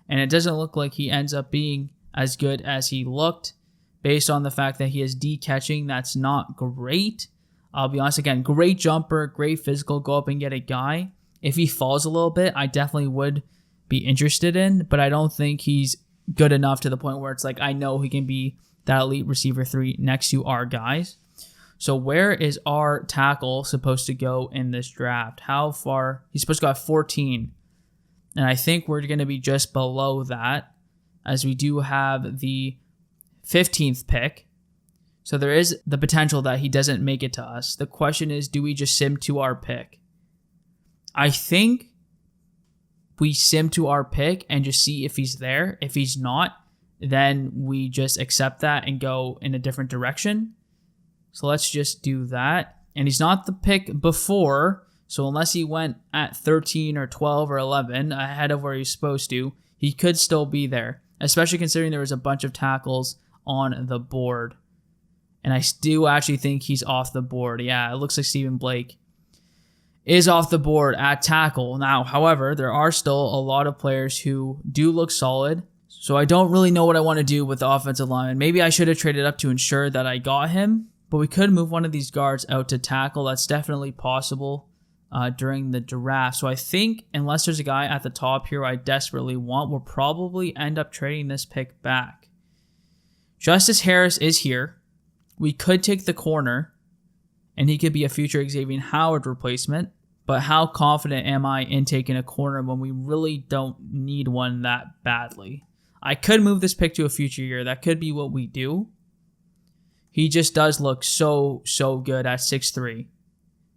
and it doesn't look like he ends up being as good as he looked based on the fact that he has D catching. That's not great. I'll be honest, again, great jumper, great physical, go up and get a guy. If he falls a little bit, I definitely would be interested in, but I don't think he's good enough to the point where it's like, I know he can be that elite receiver 3 next to our guys. So where is our tackle supposed to go in this draft? How far? He's supposed to go at 14. And I think we're going to be just below that, as we do have the 15th pick. So there is the potential that he doesn't make it to us. The question is, do we just sim to our pick? I think we sim to our pick and just see if he's there. If he's not, then we just accept that and go in a different direction. So let's just do that. And he's not the pick before, so unless he went at 13 or 12 or 11 ahead of where he's supposed to, he could still be there, especially considering there was a bunch of tackles on the board. And I do actually think he's off the board. Yeah, it looks like Stephen Blake is off the board at tackle. Now, however, there are still a lot of players who do look solid, so I don't really know what I want to do with the offensive lineman. Maybe I should have traded up to ensure that I got him, but we could move one of these guards out to tackle. That's definitely possible during the draft. So I think unless there's a guy at the top here I desperately want, we'll probably end up trading this pick back. Justice Harris is here. We could take the corner, and he could be a future Xavier Howard replacement, but how confident am I in taking a corner when we really don't need one that badly? I could move this pick to a future year. That could be what we do. He just does look so good at 6'3",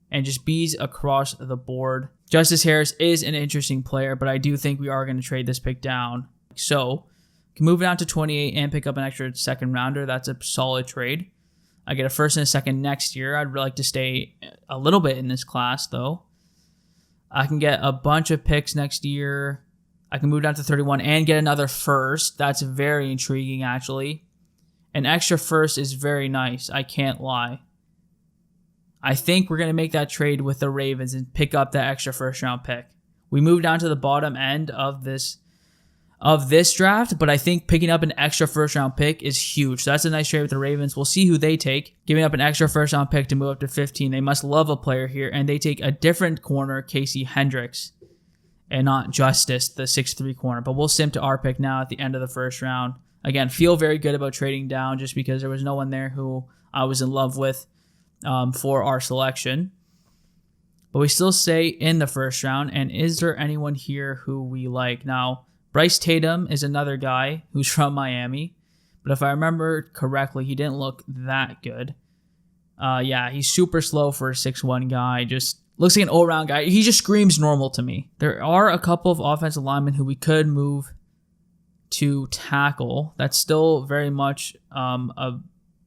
and just bees across the board. Justice Harris is an interesting player, but I do think we are going to trade this pick down. So, can move it down to 28 and pick up an extra 2nd rounder. That's a solid trade. I get a 1st and a 2nd next year. I'd like to stay a little bit in this class, though. I can get a bunch of picks next year. I can move down to 31 and get another 1st. That's very intriguing, actually. An extra 1st is very nice. I can't lie. I think we're going to make that trade with the Ravens and pick up that extra 1st round pick. We move down to the bottom end of this draft, but I think picking up an extra 1st round pick is huge. So that's a nice trade with the Ravens. We'll see who they take. Giving up an extra 1st round pick to move up to 15. They must love a player here, and they take a different corner, Casey Hendricks, and not Justice, the 6'3" corner. But we'll sim to our pick now at the end of the 1st round. Again, feel very good about trading down just because there was no one there who I was in love with for our selection. But we still stay in the 1st round, and is there anyone here who we like? Now, Bryce Tatum is another guy who's from Miami, But if I remember correctly, he didn't look that good. Yeah, he's super slow for a 6'1 guy. Just looks like an all-around guy. He just screams normal to me. There are a couple of offensive linemen who we could move to tackle. That's still very much a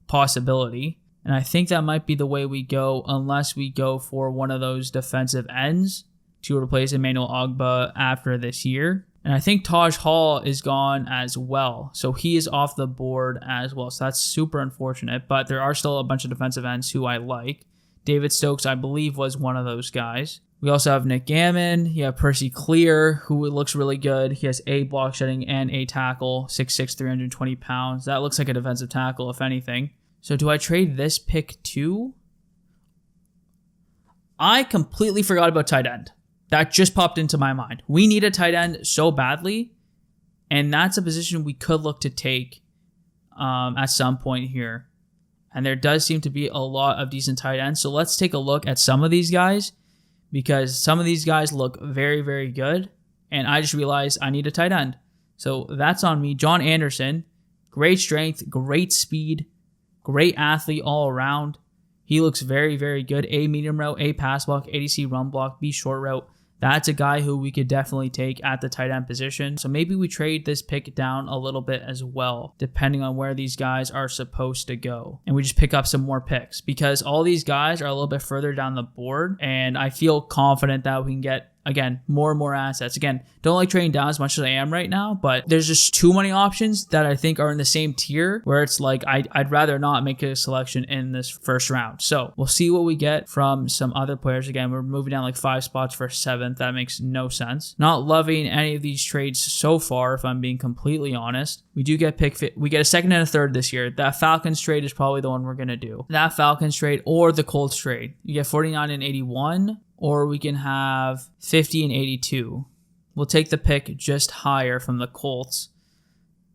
possibility. And I think that might be the way we go unless we go for one of those defensive ends to replace Emmanuel Ogbah after this year. And I think Taj Hall is gone as well. So he is off the board as well. So that's super unfortunate. But there are still a bunch of defensive ends who I like. David Stokes, I believe, was one of those guys. We also have Nick Gammon. You have Percy Clear, who looks really good. He has a block shedding and a tackle, 6'6", 320 pounds. That looks like a defensive tackle, if anything. So do I trade this pick too? I completely forgot about tight end. That just popped into my mind. We need a tight end so badly, and that's a position we could look to take at some point here. And there does seem to be a lot of decent tight ends. So let's take a look at some of these guys, because some of these guys look very, very good. And I just realized I need a tight end. So that's on me. John Anderson, great strength, great speed, great athlete all around. He looks very, very good. A medium route, A pass block, ADC run block, B short route. That's a guy who we could definitely take at the tight end position. So maybe we trade this pick down a little bit as well, depending on where these guys are supposed to go. And we just pick up some more picks because all these guys are a little bit further down the board. And I feel confident that we can get, again, more and more assets. Again, don't like trading down as much as I am right now, but there's just too many options that I think are in the same tier where it's like I'd rather not make a selection in this first round. So we'll see what we get from some other players. Again, we're moving down like 5 spots for 7th. That makes no sense. Not loving any of these trades so far, if I'm being completely honest. We do get we get a 2nd and a 3rd this year. That Falcons trade is probably the one we're going to do. That Falcons trade or the Colts trade. You get 49 and 81. Or we can have 50 and 82. We'll take the pick just higher from the Colts,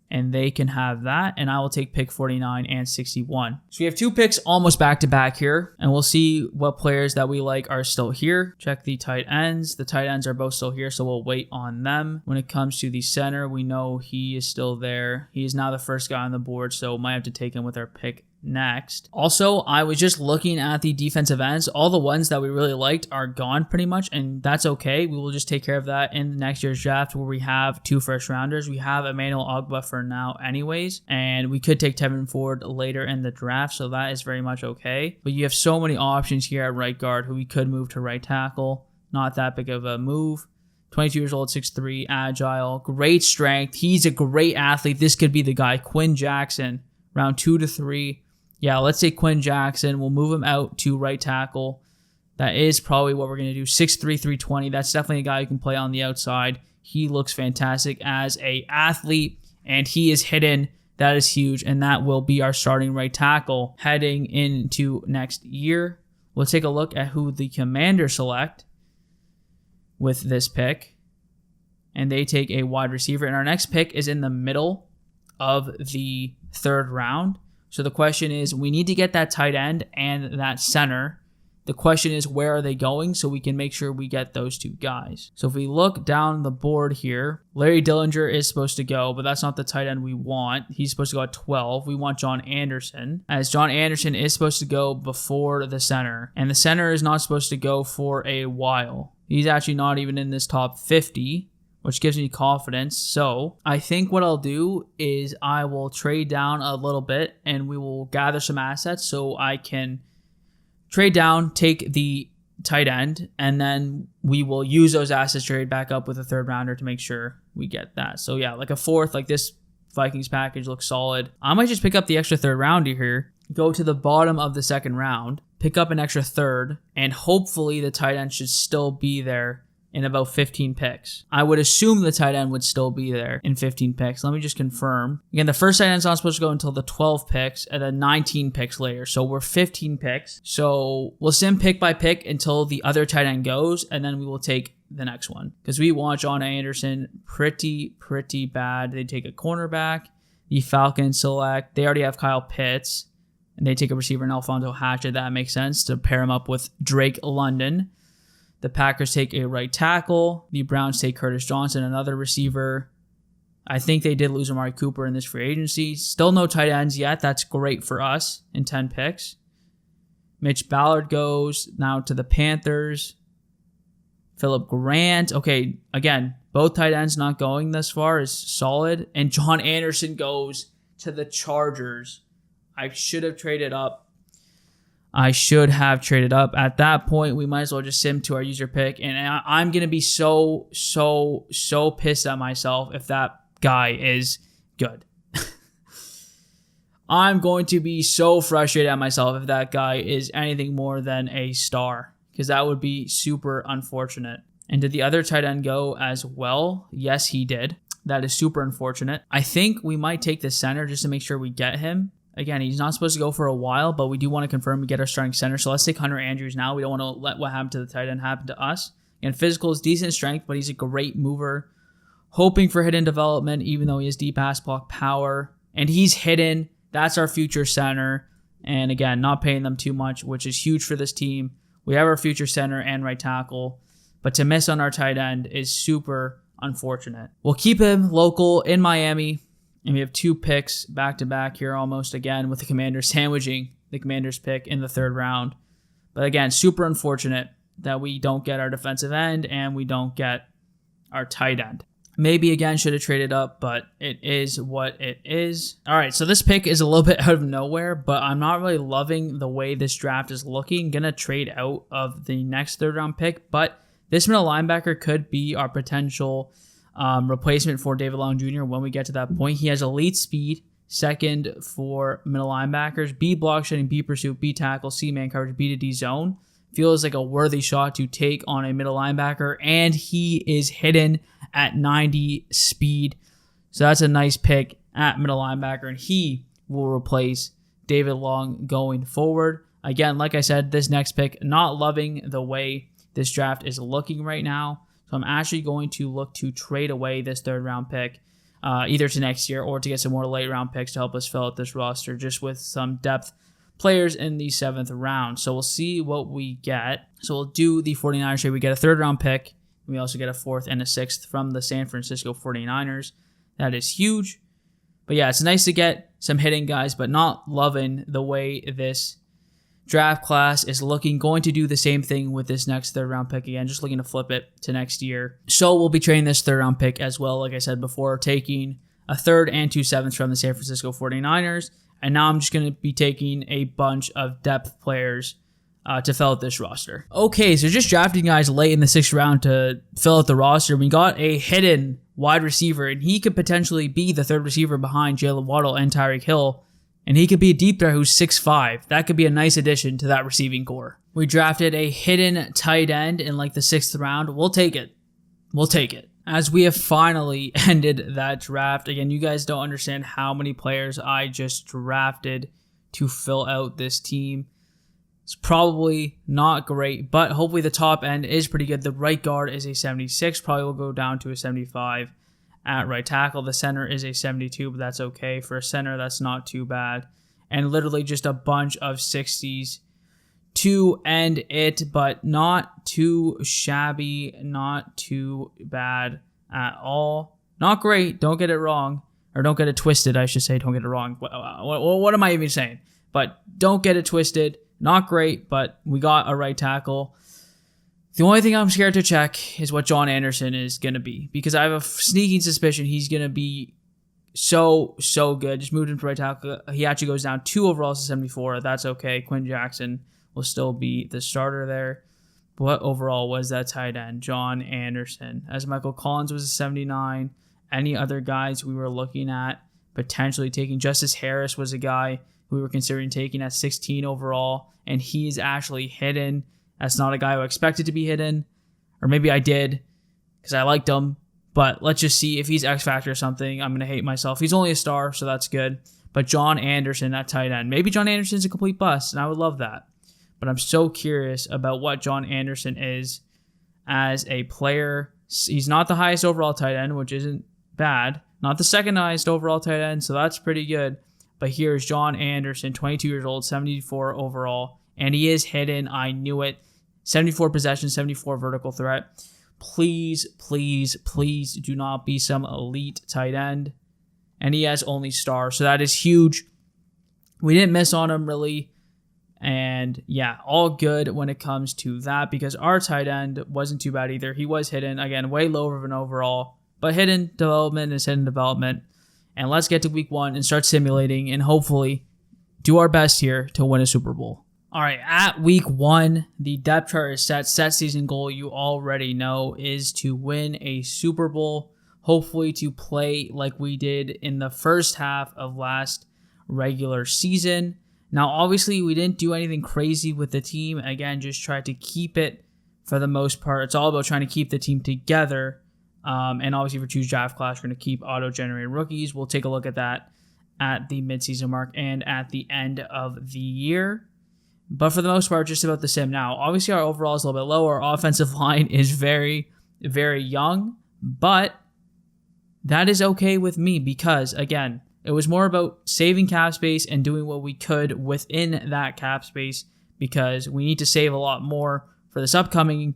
and they can have that, and I will take pick 49 and 61. So we have 2 picks almost back-to-back here, and we'll see what players that we like are still here. Check the tight ends. The tight ends are both still here, so we'll wait on them. When it comes to the center, we know he is still there. He is now the first guy on the board, so might have to take him with our pick next. Also, I was just looking at the defensive ends. All the ones that we really liked are gone pretty much, and that's okay. We will just take care of that in the next year's draft where we have 2 first rounders. We have Emmanuel Ogbah for now anyways, and we could take Tevin Ford later in the draft, so that is very much okay. But you have so many options here at right guard who we could move to right tackle. Not that big of a move. 22 years old, 6'3", agile, great strength. He's a great athlete. This could be the guy. Quinn Jackson, round 2 to 3. Yeah, let's say Quinn Jackson. We'll move him out to right tackle. That is probably what we're going to do. 6'3", 320. That's definitely a guy who can play on the outside. He looks fantastic as a athlete, and he is hidden. That is huge, and that will be our starting right tackle heading into next year. We'll take a look at who the Commanders select with this pick, and they take a wide receiver. And our next pick is in the middle of the 3rd round. So the question is, we need to get that tight end and that center. The question is, where are they going so we can make sure we get those 2 guys. So if we look down the board here, Larry Dillinger is supposed to go, but that's not the tight end we want. He's supposed to go at 12. We want John Anderson, as John Anderson is supposed to go before the center. And the center is not supposed to go for a while. He's actually not even in this top 50. Which gives me confidence. So I think what I'll do is I will trade down a little bit and we will gather some assets so I can trade down, take the tight end, and then we will use those assets, trade back up with a 3rd rounder to make sure we get that. So yeah, like a 4th, like this Vikings package looks solid. I might just pick up the extra 3rd rounder here, go to the bottom of the 2nd round, pick up an extra 3rd, and hopefully the tight end should still be there in about 15 picks. I would assume the tight end would still be there in 15 picks. Let me just confirm. Again, the first tight end's not supposed to go until the 12 picks and then 19 picks later. So we're 15 picks. So we'll sim pick by pick until the other tight end goes, and then we will take the next one. Because we want John Anderson pretty bad. They take a cornerback. The Falcons select. They already have Kyle Pitts. And they take a receiver in Alfonso Hatchet. That makes sense to pair him up with Drake London. The Packers take a right tackle. The Browns take Curtis Johnson, another receiver. I think they did lose Amari Cooper in this free agency. Still no tight ends yet. That's great for us in 10 picks. Mitch Ballard goes now to the Panthers. Philip Grant. Okay, again, both tight ends not going this far is solid. And John Anderson goes to the Chargers. I should have traded up. At that point, we might as well just sim to our user pick. And I'm going to be so pissed at myself if that guy is good. I'm going to be so frustrated at myself if that guy is anything more than a star, because that would be super unfortunate. And did the other tight end go as well? Yes, he did. That is super unfortunate. I think we might take the center just to make sure we get him. Again, he's not supposed to go for a while, but we do want to confirm we get our starting center. So let's take Hunter Andrews now. We don't want to let what happened to the tight end happen to us. And physical is decent strength, but he's a great mover. Hoping for hidden development, even though he has deep pass block power. And he's hidden. That's our future center. And again, not paying them too much, which is huge for this team. We have our future center and right tackle. But to miss on our tight end is super unfortunate. We'll keep him local in Miami. And we have 2 picks back-to-back here almost again with the Commanders sandwiching the Commanders pick in the 3rd round. But again, super unfortunate that we don't get our defensive end and we don't get our tight end. Maybe, again, should have traded up, but it is what it is. All right, so this pick is a little bit out of nowhere, but I'm not really loving the way this draft is looking. Going to trade out of the next 3rd-round pick, but this middle linebacker could be our potential replacement for David Long Jr. when we get to that point. He has elite speed, 2nd for middle linebackers, B block shedding, B pursuit, B tackle, C man coverage, B to D zone. Feels like a worthy shot to take on a middle linebacker, and he is hidden at 90 speed. So that's a nice pick at middle linebacker, and he will replace David Long going forward. Again, like I said, this next pick, not loving the way this draft is looking right now. So I'm actually going to look to trade away this 3rd-round pick either to next year or to get some more late-round picks to help us fill out this roster just with some depth players in the 7th round. So we'll see what we get. So we'll do the 49ers trade. We get a 3rd-round pick. We also get a 4th and a 6th from the San Francisco 49ers. That is huge. But yeah, it's nice to get some hitting guys, but not loving the way this draft class is looking. Going to do the same thing with this next 3rd-round pick again, just looking to flip it to next year. So we'll be trading this 3rd-round pick as well, like I said before, taking a 3rd and 2 7ths from the San Francisco 49ers. And now I'm just going to be taking a bunch of depth players to fill out this roster. Okay, so just drafting guys late in the 6th round to fill out the roster. We got a hidden wide receiver, and he could potentially be the 3rd receiver behind Jalen Waddle and Tyreek Hill. And he could be a deep threat who's 6'5". That could be a nice addition to that receiving core. We drafted a hidden tight end in like the 6th round. We'll take it. As we have finally ended that draft. Again, you guys don't understand how many players I just drafted to fill out this team. It's probably not great, but hopefully the top end is pretty good. The right guard is a 76. Probably will go down to a 75. At right tackle, the center is a 72, but that's okay. For a center, that's not too bad. And literally just a bunch of 60s to end it, but not too shabby, not too bad at all. Not great, don't get it wrong. Or don't get it twisted, I should say. Don't get it wrong. What am I even saying? But don't get it twisted. Not great, but we got a right tackle. The only thing I'm scared to check is what John Anderson is going to be, because I have a sneaking suspicion he's going to be so good. Just moved him to right tackle. He actually goes down 2 overalls to 74. That's okay. Quinn Jackson will still be the starter there. What overall was that tight end? John Anderson. As Michael Collins was a 79. Any other guys we were looking at potentially taking? Justice Harris was a guy we were considering taking at 16 overall, and he's actually hidden. That's not a guy who I expected to be hidden. Or maybe I did because I liked him. But let's just see if he's X Factor or something. I'm going to hate myself. He's only a star, so that's good. But John Anderson at tight end. Maybe John Anderson's a complete bust, and I would love that. But I'm so curious about what John Anderson is as a player. He's not the highest overall tight end, which isn't bad. Not the 2nd highest overall tight end, so that's pretty good. But here's John Anderson, 22 years old, 74 overall. And he is hidden. I knew it. 74 possession, 74 vertical threat. Please, please, please do not be some elite tight end. And he has only star, so that is huge. We didn't miss on him really. And yeah, all good when it comes to that because our tight end wasn't too bad either. He was hidden, again, way lower of an overall. But hidden development is hidden development. And let's get to week 1 and start simulating and hopefully do our best here to win a Super Bowl. All right, at week 1, the depth chart is set. Set season goal, you already know, is to win a Super Bowl. Hopefully to play like we did in the first half of last regular season. Now, obviously, we didn't do anything crazy with the team. Again, just tried to keep it for the most part. It's all about trying to keep the team together. And obviously, for choose draft class, we're going to keep auto-generated rookies. We'll take a look at that at the midseason mark and at the end of the year. But for the most part, just about the same. Now, obviously, our overall is a little bit lower. Our offensive line is very, very young. But that is okay with me because, again, it was more about saving cap space and doing what we could within that cap space because we need to save a lot more for this upcoming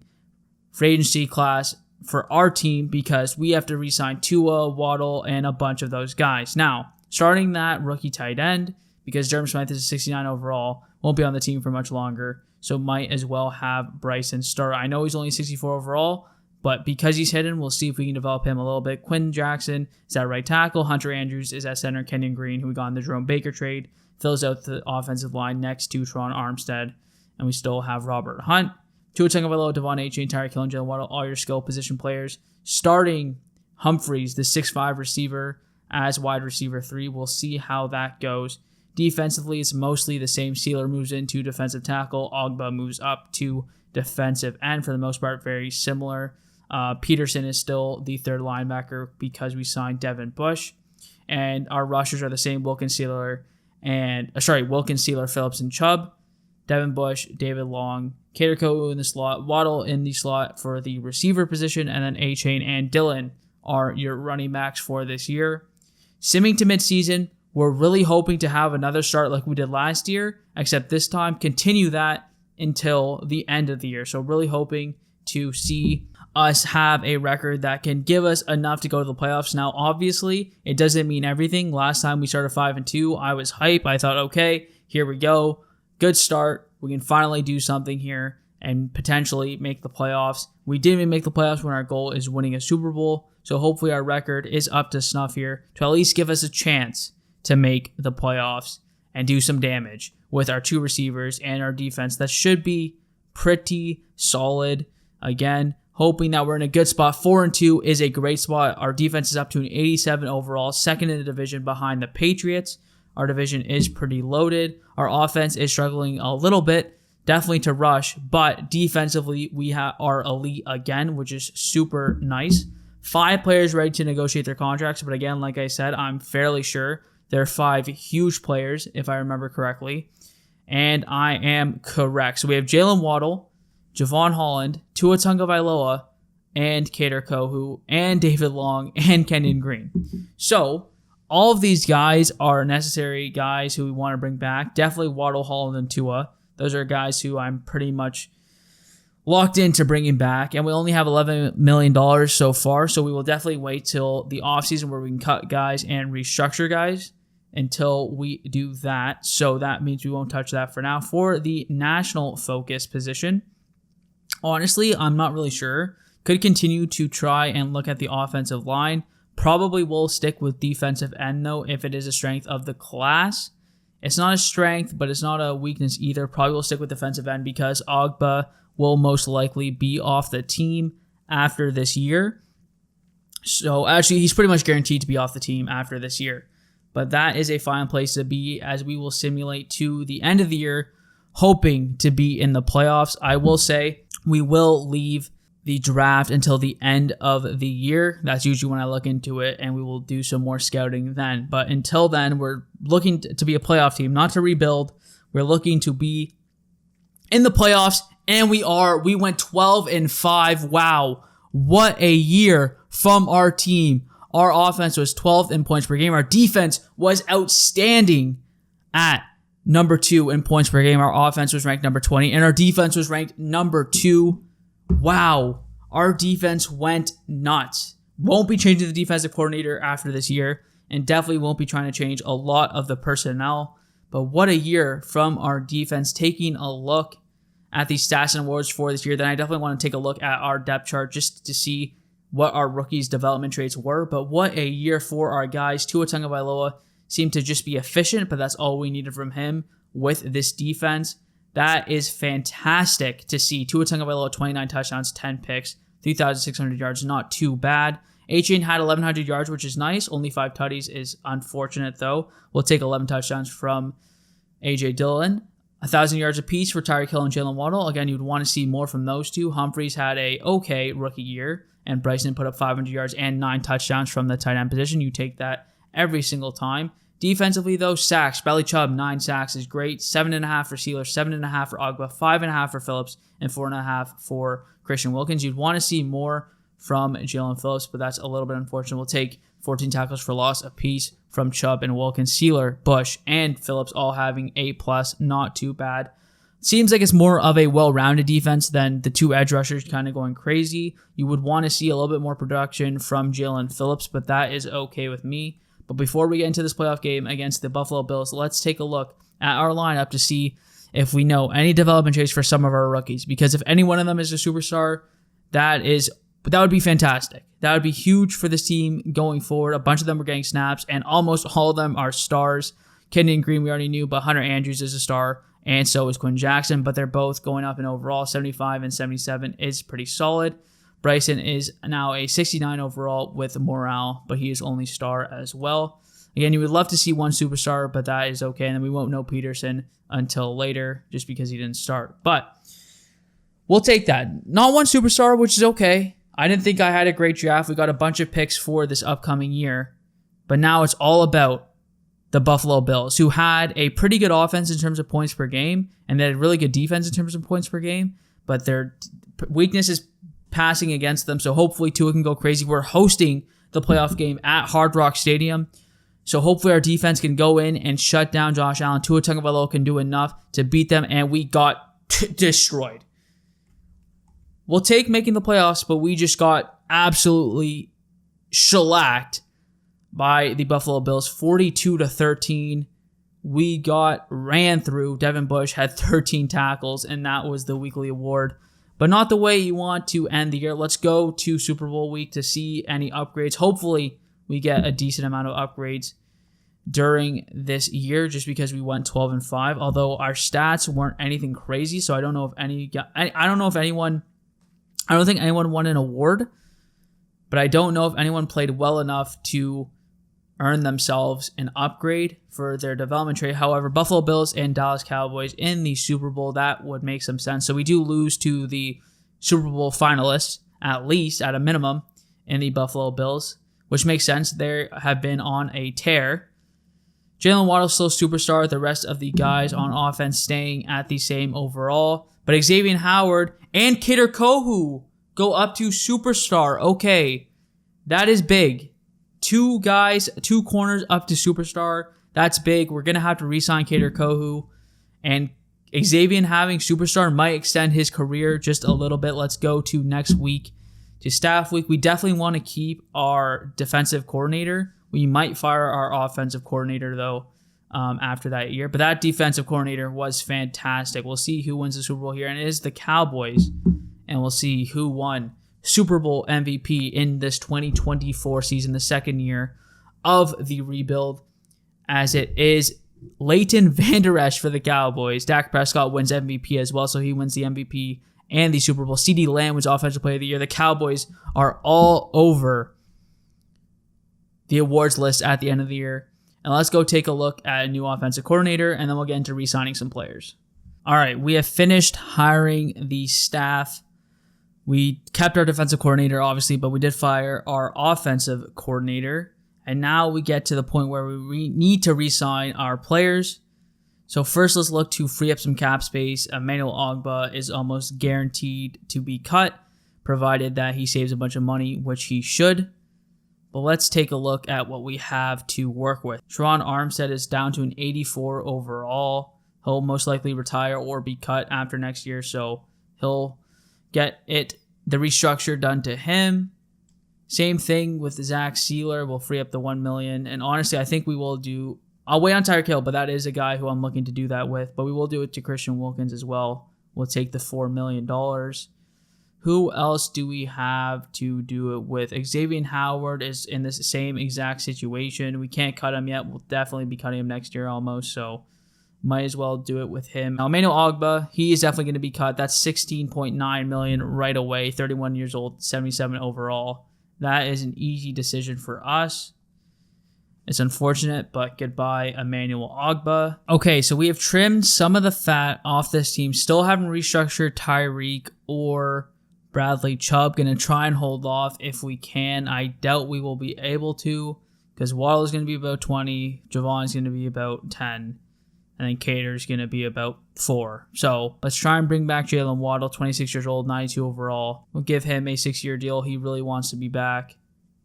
free agency class for our team because we have to re-sign Tua, Waddle, and a bunch of those guys. Now, starting that rookie tight end, because Jeremy Smith is a 69 overall, won't be on the team for much longer, so might as well have Bryson start. I know he's only 64 overall, but because he's hidden, we'll see if we can develop him a little bit. Quinn Jackson is at right tackle. Hunter Andrews is at center. Kenyon Green, who we got in the Jerome Baker trade, fills out the offensive line next to Teron Armstead. And we still have Robert Hunt. Tua Tagovailoa, Devon Achane, tyreek and jaylen waddle, all your skill position players. Starting Humphreys, the 6'5 receiver, as wide receiver 3. We'll see how that goes. Defensively, it's mostly the same. Sealer moves into defensive tackle. Ogba moves up to defensive end. For the most part, very similar. Peterson is still the third linebacker because we signed Devin Bush. And our rushers are the same. Wilkins, Sealer, Phillips, and Chubb. Devin Bush, David Long, Caterco in the slot, Waddle in the slot for the receiver position, and then Achane and Dillon are your running backs for this year. Simming to midseason, we're really hoping to have another start like we did last year, except this time continue that until the end of the year. So really hoping to see us have a record that can give us enough to go to the playoffs. Now, obviously, it doesn't mean everything. Last time we started 5-2, I was hype. I thought, okay, here we go. Good start. We can finally do something here and potentially make the playoffs. We didn't even make the playoffs when our goal is winning a Super Bowl. So hopefully our record is up to snuff here to at least give us a chance to make the playoffs and do some damage with our 2 receivers and our defense that should be pretty solid. Again, hoping that we're in a good spot. 4-2 is a great spot. Our defense is up to an 87 overall, second in the division behind the Patriots. Our division is pretty loaded. Our offense is struggling a little bit, definitely to rush, but defensively we are elite again, which is super nice. 5 players ready to negotiate their contracts, but again, like I said, I'm fairly sure they're 5 huge players, if I remember correctly, and I am correct. So we have Jalen Waddle, Javon Holland, Tua Tagovailoa, and Caterco, and David Long, and Kenyon Green. So all of these guys are necessary guys who we want to bring back. Definitely Waddle, Holland, and Tua. Those are guys who I'm pretty much locked into bringing back. And we only have $11 million so far, so we will definitely wait till the offseason where we can cut guys and restructure guys until we do that. So that means we won't touch that for now. For the national focus position, honestly, I'm not really sure. Could continue to try and look at the offensive line. Probably will stick with defensive end, though, if it is a strength of the class. It's not a strength, but it's not a weakness either. Probably will stick with defensive end because Ogba will most likely be off the team after this year. So, actually, he's pretty much guaranteed to be off the team after this year. But that is a fine place to be as we will simulate to the end of the year, hoping to be in the playoffs. I will say we will leave the draft until the end of the year. That's usually when I look into it, and we will do some more scouting then. But until then, we're looking to be a playoff team, not to rebuild. We're looking to be in the playoffs, and we are. We went 12-5. Wow, what a year from our team. Our offense was 12th in points per game. Our defense was outstanding at number 2 in points per game. Our offense was ranked number 20, and our defense was ranked number 2. Wow. our defense went nuts. Won't be changing the defensive coordinator after this year, and definitely won't be trying to change a lot of the personnel. But what a year from our defense. Taking a look at the stats and awards for this year, then I definitely want to take a look at our depth chart just to see what our rookies' development traits were. But what a year for our guys. Tua Tagovailoa seemed to just be efficient, but that's all we needed from him with this defense. That is fantastic to see. Tua Tagovailoa, 29 touchdowns, 10 picks, 3,600 yards, not too bad. Achane had 1,100 yards, which is nice. Only 5 tutties is unfortunate, though. We'll take 11 touchdowns from A.J. Dillon. 1,000 yards apiece for Tyreek and Jalen Waddle. Again, you'd want to see more from those two. Humphries had a okay rookie year, and Bryson put up 500 yards and 9 touchdowns from the tight end position. You take that every single time. Defensively, though, sacks. Bradley Chubb, 9 sacks is great. 7.5 for Sealer, 7.5 for Ogba, 5.5 for Phillips, and 4.5 for Christian Wilkins. You'd want to see more from Jalen Phillips, but that's a little bit unfortunate. We'll take 14 tackles for loss apiece from Chubb and Wilkins. Sealer, Bush, and Phillips all having A+, not too bad. Seems like it's more of a well-rounded defense than the 2 edge rushers kind of going crazy. You would want to see a little bit more production from Jalen Phillips, but that is okay with me. But before we get into this playoff game against the Buffalo Bills, let's take a look at our lineup to see if we know any development traits for some of our rookies. Because if any one of them is a superstar, that would be fantastic. That would be huge for this team going forward. A bunch of them are getting snaps, and almost all of them are stars. Kenyon Green, we already knew, but Hunter Andrews is a star, and so is Quinn Jackson. But they're both going up in overall. 75 and 77 is pretty solid. Bryson is now a 69 overall with morale, but he is only star as well. Again, you would love to see one superstar, but that is okay. And then we won't know Peterson until later just because he didn't start. But we'll take that. Not one superstar, which is okay. I didn't think I had a great draft. We got a bunch of picks for this upcoming year. But now it's all about the Buffalo Bills, who had a pretty good offense in terms of points per game, and they had really good defense in terms of points per game. But their weakness is passing against them, so hopefully Tua can go crazy. We're hosting the playoff game at Hard Rock Stadium, so hopefully our defense can go in and shut down Josh Allen. Tua Tagovailoa can do enough to beat them, and we got destroyed. We'll take making the playoffs, but we just got absolutely shellacked by the Buffalo Bills, 42-13. We got ran through. Devin Bush had 13 tackles, and that was the weekly award. But not the way you want to end the year. Let's go to Super Bowl week to see any upgrades. Hopefully, we get a decent amount of upgrades during this year just because we went 12-5. Although our stats weren't anything crazy, so I don't know if anyone won an award, but I don't know if anyone played well enough to earn themselves an upgrade for their development trait. However, Buffalo Bills and Dallas Cowboys in the Super Bowl, that would make some sense. So we do lose to the Super Bowl finalists, at least at a minimum, in the Buffalo Bills, which makes sense. They have been on a tear. Jalen Waddle still superstar. The rest of the guys on offense staying at the same overall. But Xavien Howard and Kidder Kohu go up to superstar. Okay, that is big. 2 guys, 2 corners up to superstar. That's big. We're going to have to re-sign Kidder Kohu. And Xavien having superstar might extend his career just a little bit. Let's go to next week, to staff week. We definitely want to keep our defensive coordinator. We might fire our offensive coordinator, though, after that year. But that defensive coordinator was fantastic. We'll see who wins the Super Bowl here. And it is the Cowboys. And we'll see who won Super Bowl MVP in this 2024 season, the second year of the rebuild, as it is Leighton Vander Esch for the Cowboys. Dak Prescott wins MVP as well, so he wins the MVP and the Super Bowl. CeeDee Lamb was Offensive Player of the Year. The Cowboys are all over the awards list at the end of the year. And let's go take a look at a new offensive coordinator, and then we'll get into re-signing some players. All right, we have finished hiring the staff. We kept our defensive coordinator, obviously, but we did fire our offensive coordinator. And now we get to the point where we need to re-sign our players. So first, let's look to free up some cap space. Emmanuel Ogbah is almost guaranteed to be cut, provided that he saves a bunch of money, which he should. But let's take a look at what we have to work with. Teron Armstead is down to an 84 overall. He'll most likely retire or be cut after next year, so he'll get it the restructure done to him. Same thing with Zach Sealer. We'll free up the $1 million. And honestly, I think we will do... I'll wait on Tyreek Hill, but that is a guy who I'm looking to do that with. But we will do it to Christian Wilkins as well. We'll take the $4 million. Who else do we have to do it with? Xavien Howard is in this same exact situation. We can't cut him yet. We'll definitely be cutting him next year almost. So might as well do it with him. Now, Emmanuel Ogbah, he is definitely going to be cut. That's $16.9 million right away. 31 years old, 77 overall. That is an easy decision for us. It's unfortunate, but goodbye, Emmanuel Ogbah. Okay, so we have trimmed some of the fat off this team. Still haven't restructured Tyreek or Bradley Chubb. Going to try and hold off if we can. I doubt we will be able to because Waddle is going to be about 20. Javon is going to be about 10. And then Cater is going to be about 4. So let's try and bring back Jalen Waddle, 26 years old, 92 overall. We'll give him a 6-year deal. He really wants to be back.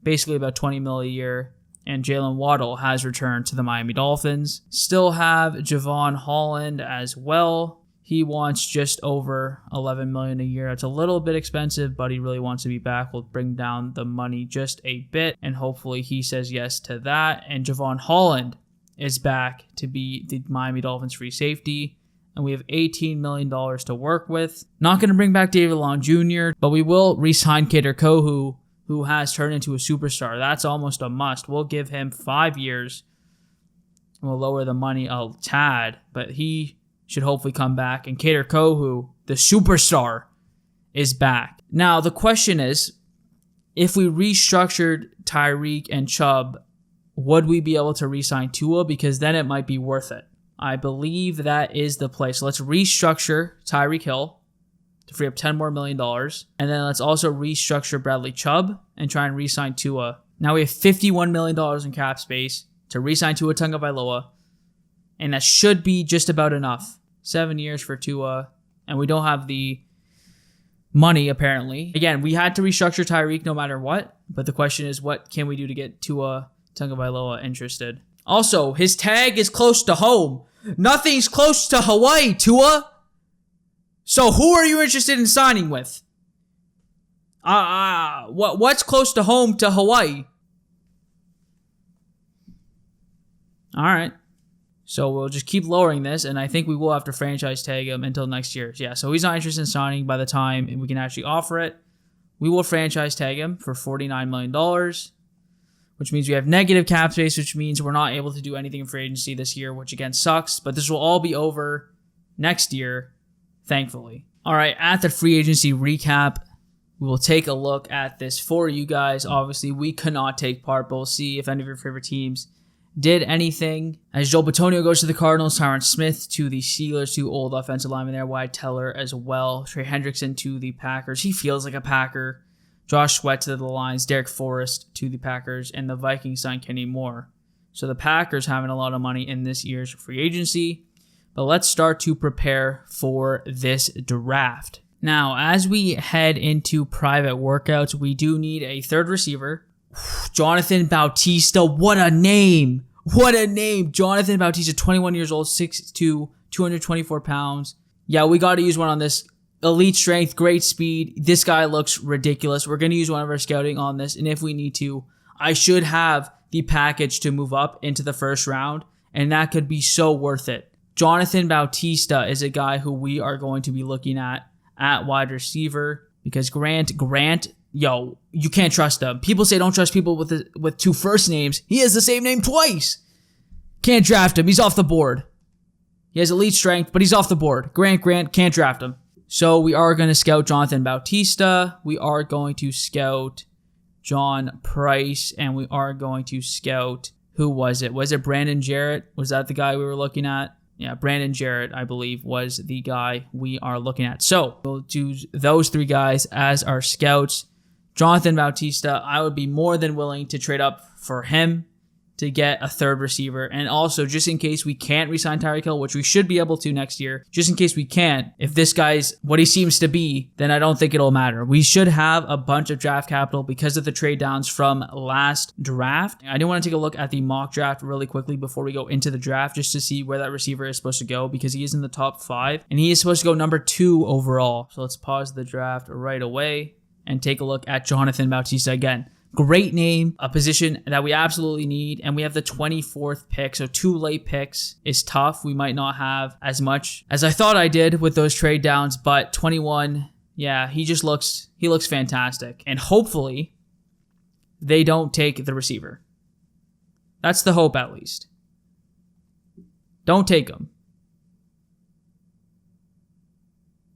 Basically about $20 million a year. And Jalen Waddle has returned to the Miami Dolphins. Still have Javon Holland as well. He wants just over $11 million a year. It's a little bit expensive, but he really wants to be back. We'll bring down the money just a bit, and hopefully he says yes to that. And Javon Holland is back to be the Miami Dolphins free safety. And we have $18 million to work with. Not going to bring back David Long Jr., but we will re-sign Cater Kohu, who has turned into a superstar. That's almost a must. We'll give him 5 years. We'll lower the money a tad, but he should hopefully come back. And Cater Kohu, the superstar, is back. Now, the question is, if we restructured Tyreek and Chubb, would we be able to re-sign Tua? Because then it might be worth it. I believe that is the play. So let's restructure Tyreek Hill to free up $10 million more. And then let's also restructure Bradley Chubb and try and re-sign Tua. Now we have $51 million in cap space to re-sign Tua Tagovailoa. And that should be just about enough. 7 years for Tua. And we don't have the money, apparently. Again, we had to restructure Tyreek no matter what. But the question is, what can we do to get Tua Tagovailoa interested? Also, his tag is close to home. Nothing's close to Hawaii, Tua. So who are you interested in signing with? What's close to home to Hawaii? All right. So we'll just keep lowering this, and I think we will have to franchise tag him until next year. Yeah, so he's not interested in signing by the time we can actually offer it. We will franchise tag him for $49 million, which means we have negative cap space, which means we're not able to do anything in free agency this year, which again sucks, but this will all be over next year, thankfully. All right, at the free agency recap, we will take a look at this for you guys. Obviously, we could not take part, but we'll see if any of your favorite teams did anything. As Joel Bitonio goes to the Cardinals, Tyron Smith to the Steelers, 2 old offensive linemen there, Wyatt Teller as well. Trey Hendrickson to the Packers. He feels like a Packer. Josh Sweat to the Lions, Derek Forrest to the Packers, and the Vikings signed Kenny Moore. So the Packers having a lot of money in this year's free agency. But let's start to prepare for this draft. Now, as we head into private workouts, we do need a third receiver. Jonathan Bautista, what a name. What a name. Jonathan Bautista, 21 years old, 6'2", 224 pounds. Yeah, we got to use one on this. Elite strength, great speed. This guy looks ridiculous. We're going to use one of our scouting on this, and if we need to, I should have the package to move up into the first round, and that could be so worth it. Jonathan Bautista is a guy who we are going to be looking at wide receiver, because Grant, yo, you can't trust him. People say don't trust people with 2 first names. He has the same name twice. Can't draft him. He's off the board. He has elite strength, but he's off the board. Grant, can't draft him. So we are going to scout Jonathan Bautista. We are going to scout John Price. And we are going to scout, who was it? Was it Brandon Jarrett? Was that the guy we were looking at? Yeah, Brandon Jarrett, I believe, was the guy we are looking at. So we'll choose those 3 guys as our scouts. Jonathan Bautista, I would be more than willing to trade up for him to get a third receiver. And also, just in case we can't re-sign Tyreek Hill, which we should be able to next year, just in case we can't, if this guy's what he seems to be, then I don't think it'll matter. We should have a bunch of draft capital because of the trade downs from last draft. I do want to take a look at the mock draft really quickly before we go into the draft, just to see where that receiver is supposed to go, because he is in the top 5, and he is supposed to go number 2 overall. So let's pause the draft right away. and take a look at Jonathan Bautista again. Great name, a position that we absolutely need, and we have the 24th pick, so 2 late picks is tough. We might not have as much as I thought I did with those trade downs, but 21, yeah, he looks fantastic. And hopefully they don't take the receiver. That's the hope, at least. Don't take him.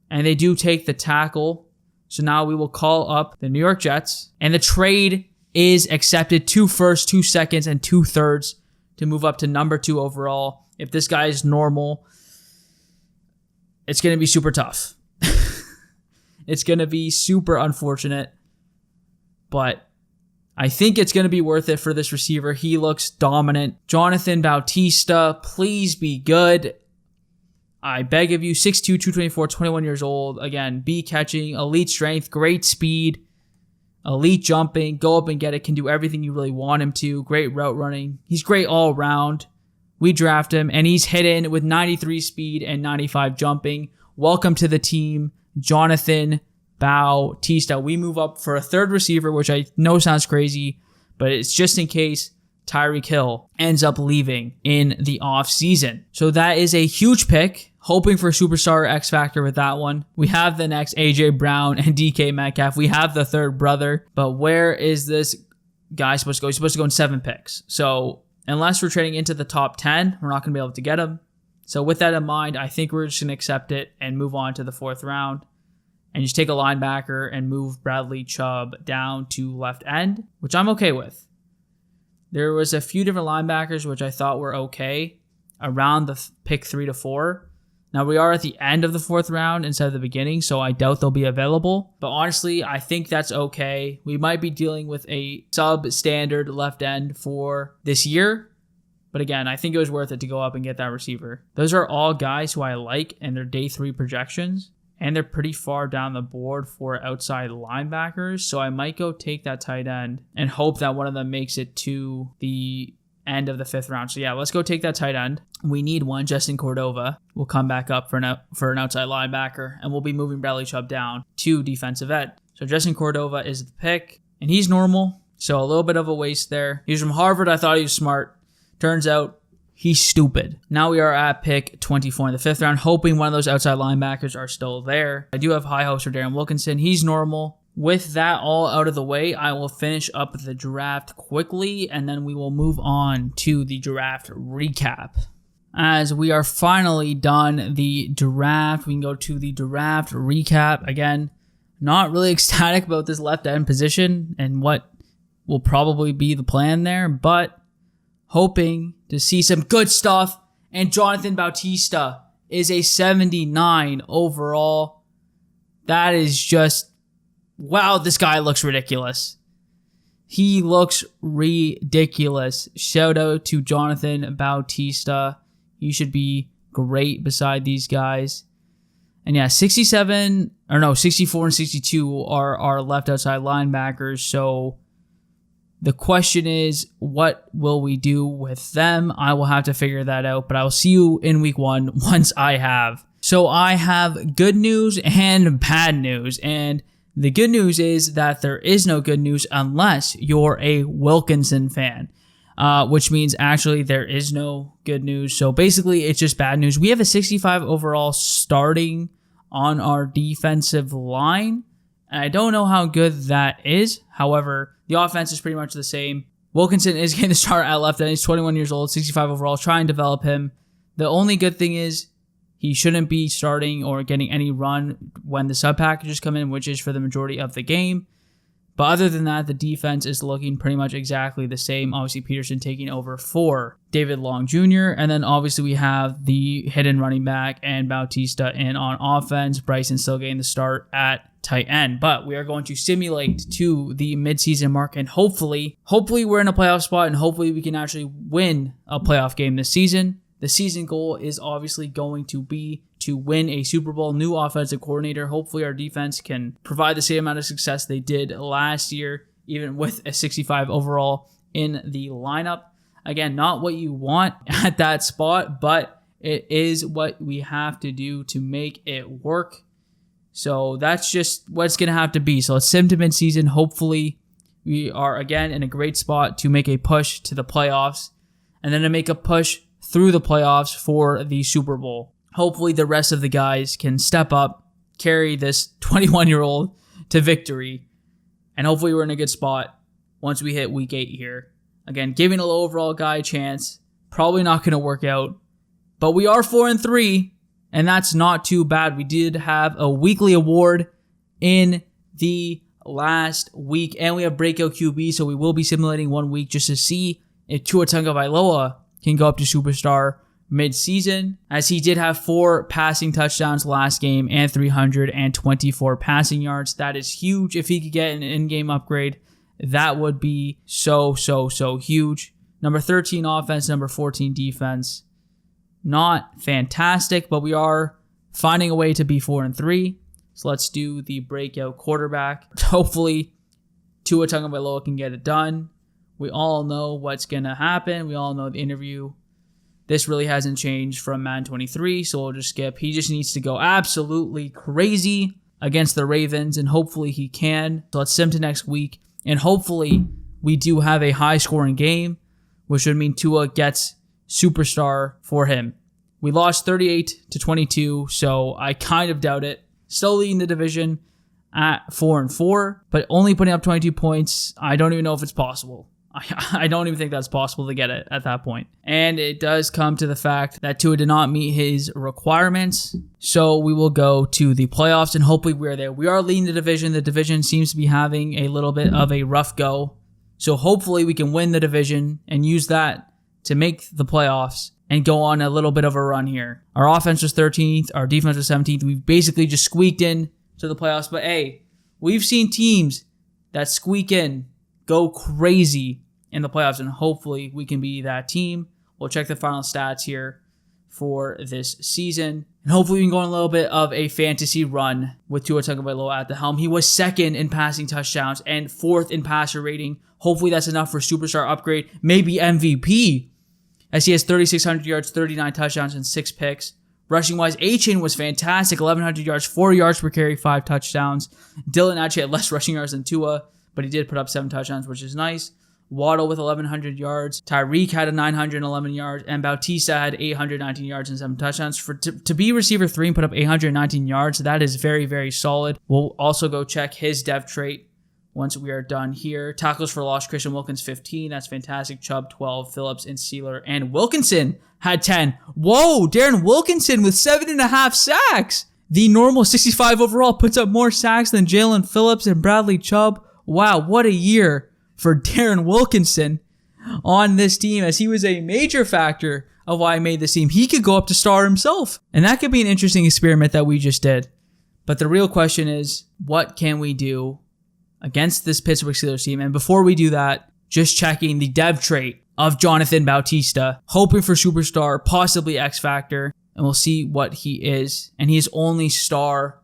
And they do take the tackle. So now we will call up the New York Jets. And the trade is accepted. 2 firsts, 2 seconds, and 2 thirds to move up to number 2 overall. If this guy is normal, it's going to be super tough. It's going to be super unfortunate. But I think it's going to be worth it for this receiver. He looks dominant. Jonathan Bautista, please be good. I beg of you, 6'2", 224, 21 years old. Again, be catching, elite strength, great speed, elite jumping, go up and get it, can do everything you really want him to. Great route running. He's great all around. We draft him, and he's hidden with 93 speed and 95 jumping. Welcome to the team, Jonathan Bautista. We move up for a 3rd receiver, which I know sounds crazy, but it's just in case Tyreek Hill ends up leaving in the offseason. So that is a huge pick. Hoping for superstar X Factor with that one. We have the next AJ Brown and DK Metcalf. We have the 3rd brother. But where is this guy supposed to go? He's supposed to go in 7 picks. So unless we're trading into the top 10, we're not going to be able to get him. So with that in mind, I think we're just going to accept it and move on to the 4th round. And just take a linebacker and move Bradley Chubb down to left end, which I'm okay with. There was a few different linebackers which I thought were okay around the pick 3 to 4. Now, we are at the end of the 4th round instead of the beginning, so I doubt they'll be available. But honestly, I think that's okay. We might be dealing with a substandard left end for this year. But again, I think it was worth it to go up and get that receiver. Those are all guys who I like, and they're day 3 projections. And they're pretty far down the board for outside linebackers. So I might go take that tight end and hope that one of them makes it to the end of the 5th round. So yeah, let's go take that tight end. We need one. Justin Cordova will come back up for an outside linebacker, and we'll be moving Bradley Chubb down to defensive end. So Justin Cordova is the pick, and he's normal. So a little bit of a waste there. He's from Harvard. I thought he was smart. Turns out he's stupid. Now we are at pick 24 in the 5th round, hoping one of those outside linebackers are still there. I do have high hopes for Darren Wilkinson. He's normal. With that all out of the way, I will finish up the draft quickly, and then we will move on to the draft recap. As we are finally done the draft, we can go to the draft recap. Again, not really ecstatic about this left end position and what will probably be the plan there, but hoping to see some good stuff. And Jonathan Bautista is a 79 overall. That is just, wow, this guy looks ridiculous. He looks ridiculous. Shout out to Jonathan Bautista. He should be great beside these guys. And yeah, 64 and 62 are our left outside linebackers. So the question is, what will we do with them? I will have to figure that out, but I will see you in week 1 once I have. So I have good news and bad news. And the good news is that there is no good news unless you're a Wilkinson fan, which means actually there is no good news. So basically it's just bad news. We have a 65 overall starting on our defensive line, and I don't know how good that is. However, the offense is pretty much the same. Wilkinson is getting the start at left end. He's 21 years old, 65 overall. Try and develop him. The only good thing is he shouldn't be starting or getting any run when the sub packages come in, which is for the majority of the game. But other than that, the defense is looking pretty much exactly the same. Obviously, Peterson taking over for David Long Jr. And then obviously we have the hidden running back and Bautista in on offense. Bryson still getting the start at tight end. But we are going to simulate to the midseason mark, and hopefully we're in a playoff spot, and hopefully we can actually win a playoff game this season. The season goal is obviously going to be to win a Super Bowl, new offensive coordinator. Hopefully our defense can provide the same amount of success they did last year, even with a 65 overall in the lineup. Again, not what you want at that spot, but it is what we have to do to make it work. So that's just what it's going to have to be. So let's sim to mid-season. Hopefully we are, again, in a great spot to make a push to the playoffs and then to make a push through the playoffs for the Super Bowl. Hopefully the rest of the guys can step up, carry this 21-year-old to victory, and hopefully we're in a good spot once we hit week 8 here. Again, giving a low overall guy a chance, probably not going to work out, but we are 4-3, and that's not too bad. We did have a weekly award in the last week, and we have breakout QB, so we will be simulating 1 week just to see if Tua Tagovailoa can go up to superstar mid-season, as he did have 4 passing touchdowns last game and 324 passing yards. That is huge. If he could get an in-game upgrade, that would be so huge. Number 13 offense, number 14 defense. Not fantastic, but we are finding a way to be 4-3. So let's do the breakout quarterback. Hopefully, Tua Tagovailoa can get it done. We all know what's going to happen. We all know the interview. This really hasn't changed from Madden 23, so we'll just skip. He just needs to go absolutely crazy against the Ravens, and hopefully he can. So let's sim to next week, and hopefully we do have a high-scoring game, which would mean Tua gets superstar for him. We lost 38-22, so I kind of doubt it. Still leading the division at 4-4, but only putting up 22 points. I don't even know if it's possible. I don't even think that's possible to get it at that point. And it does come to the fact that Tua did not meet his requirements. So we will go to the playoffs, and hopefully we're there. We are leading the division. The division seems to be having a little bit of a rough go. So hopefully we can win the division and use that to make the playoffs and go on a little bit of a run here. Our offense was 13th. Our defense was 17th. We basically just squeaked in to the playoffs. But hey, we've seen teams that squeak in go crazy in the playoffs, and hopefully we can be that team. We'll check the final stats here for this season, and hopefully we can go on a little bit of a fantasy run with Tua Tagovailoa at the helm. He was 2nd in passing touchdowns and 4th in passer rating. Hopefully that's enough for superstar upgrade, maybe MVP, as he has 3,600 yards, 39 touchdowns, and 6 picks. Rushing-wise, Achane was fantastic, 1,100 yards, 4 yards per carry, 5 touchdowns. Dylan actually had less rushing yards than Tua, but he did put up 7 touchdowns, which is nice. Waddle with 1,100 yards. Tyreek had 911 yards. And Bautista had 819 yards and 7 touchdowns. To be receiver 3 and put up 819 yards, that is very solid. We'll also go check his dev trait once we are done here. Tackles for loss, Christian Wilkins 15. That's fantastic. Chubb 12. Phillips and Sealer. And Wilkinson had 10. Whoa, Darren Wilkinson with 7.5 sacks. The normal 65 overall puts up more sacks than Jalen Phillips and Bradley Chubb. Wow, what a year for Darren Wilkinson on this team, as he was a major factor of why I made this team. He could go up to star himself, and that could be an interesting experiment that we just did. But the real question is, what can we do against this Pittsburgh Steelers team? And before we do that, just checking the dev trait of Jonathan Bautista, hoping for superstar, possibly X Factor, and we'll see what he is. And he is only star,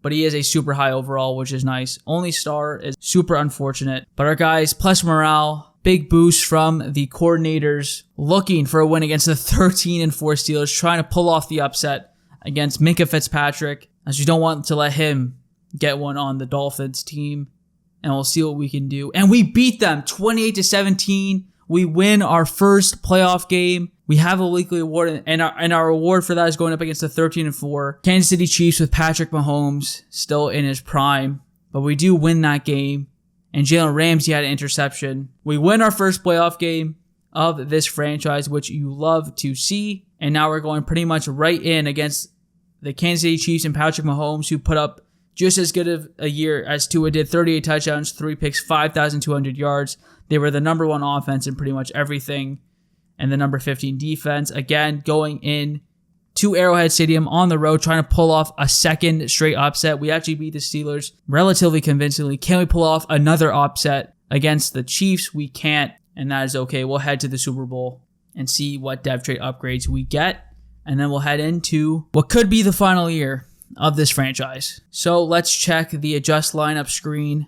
but he is a super high overall, which is nice. Only star is super unfortunate. But our guys, plus morale, big boost from the coordinators, looking for a win against the 13-4 Steelers, trying to pull off the upset against Minkah Fitzpatrick, as you don't want to let him get one on the Dolphins team. And we'll see what we can do. And we beat them 28-17. We win our first playoff game. We have a weekly award, and our award for that is going up against the 13-4 Kansas City Chiefs with Patrick Mahomes still in his prime. But we do win that game, and Jalen Ramsey had an interception. We win our first playoff game of this franchise, which you love to see. And now we're going pretty much right in against the Kansas City Chiefs and Patrick Mahomes, who put up just as good of a year as Tua did. 38 touchdowns, 3 picks, 5,200 yards. They were the number 1 offense in pretty much everything. And the number 15 defense, again, going in to Arrowhead Stadium on the road, trying to pull off a second straight upset. We actually beat the Steelers relatively convincingly. Can we pull off another upset against the Chiefs? We can't, and that is okay. We'll head to the Super Bowl and see what dev trait upgrades we get. And then we'll head into what could be the final year of this franchise. So let's check the adjust lineup screen.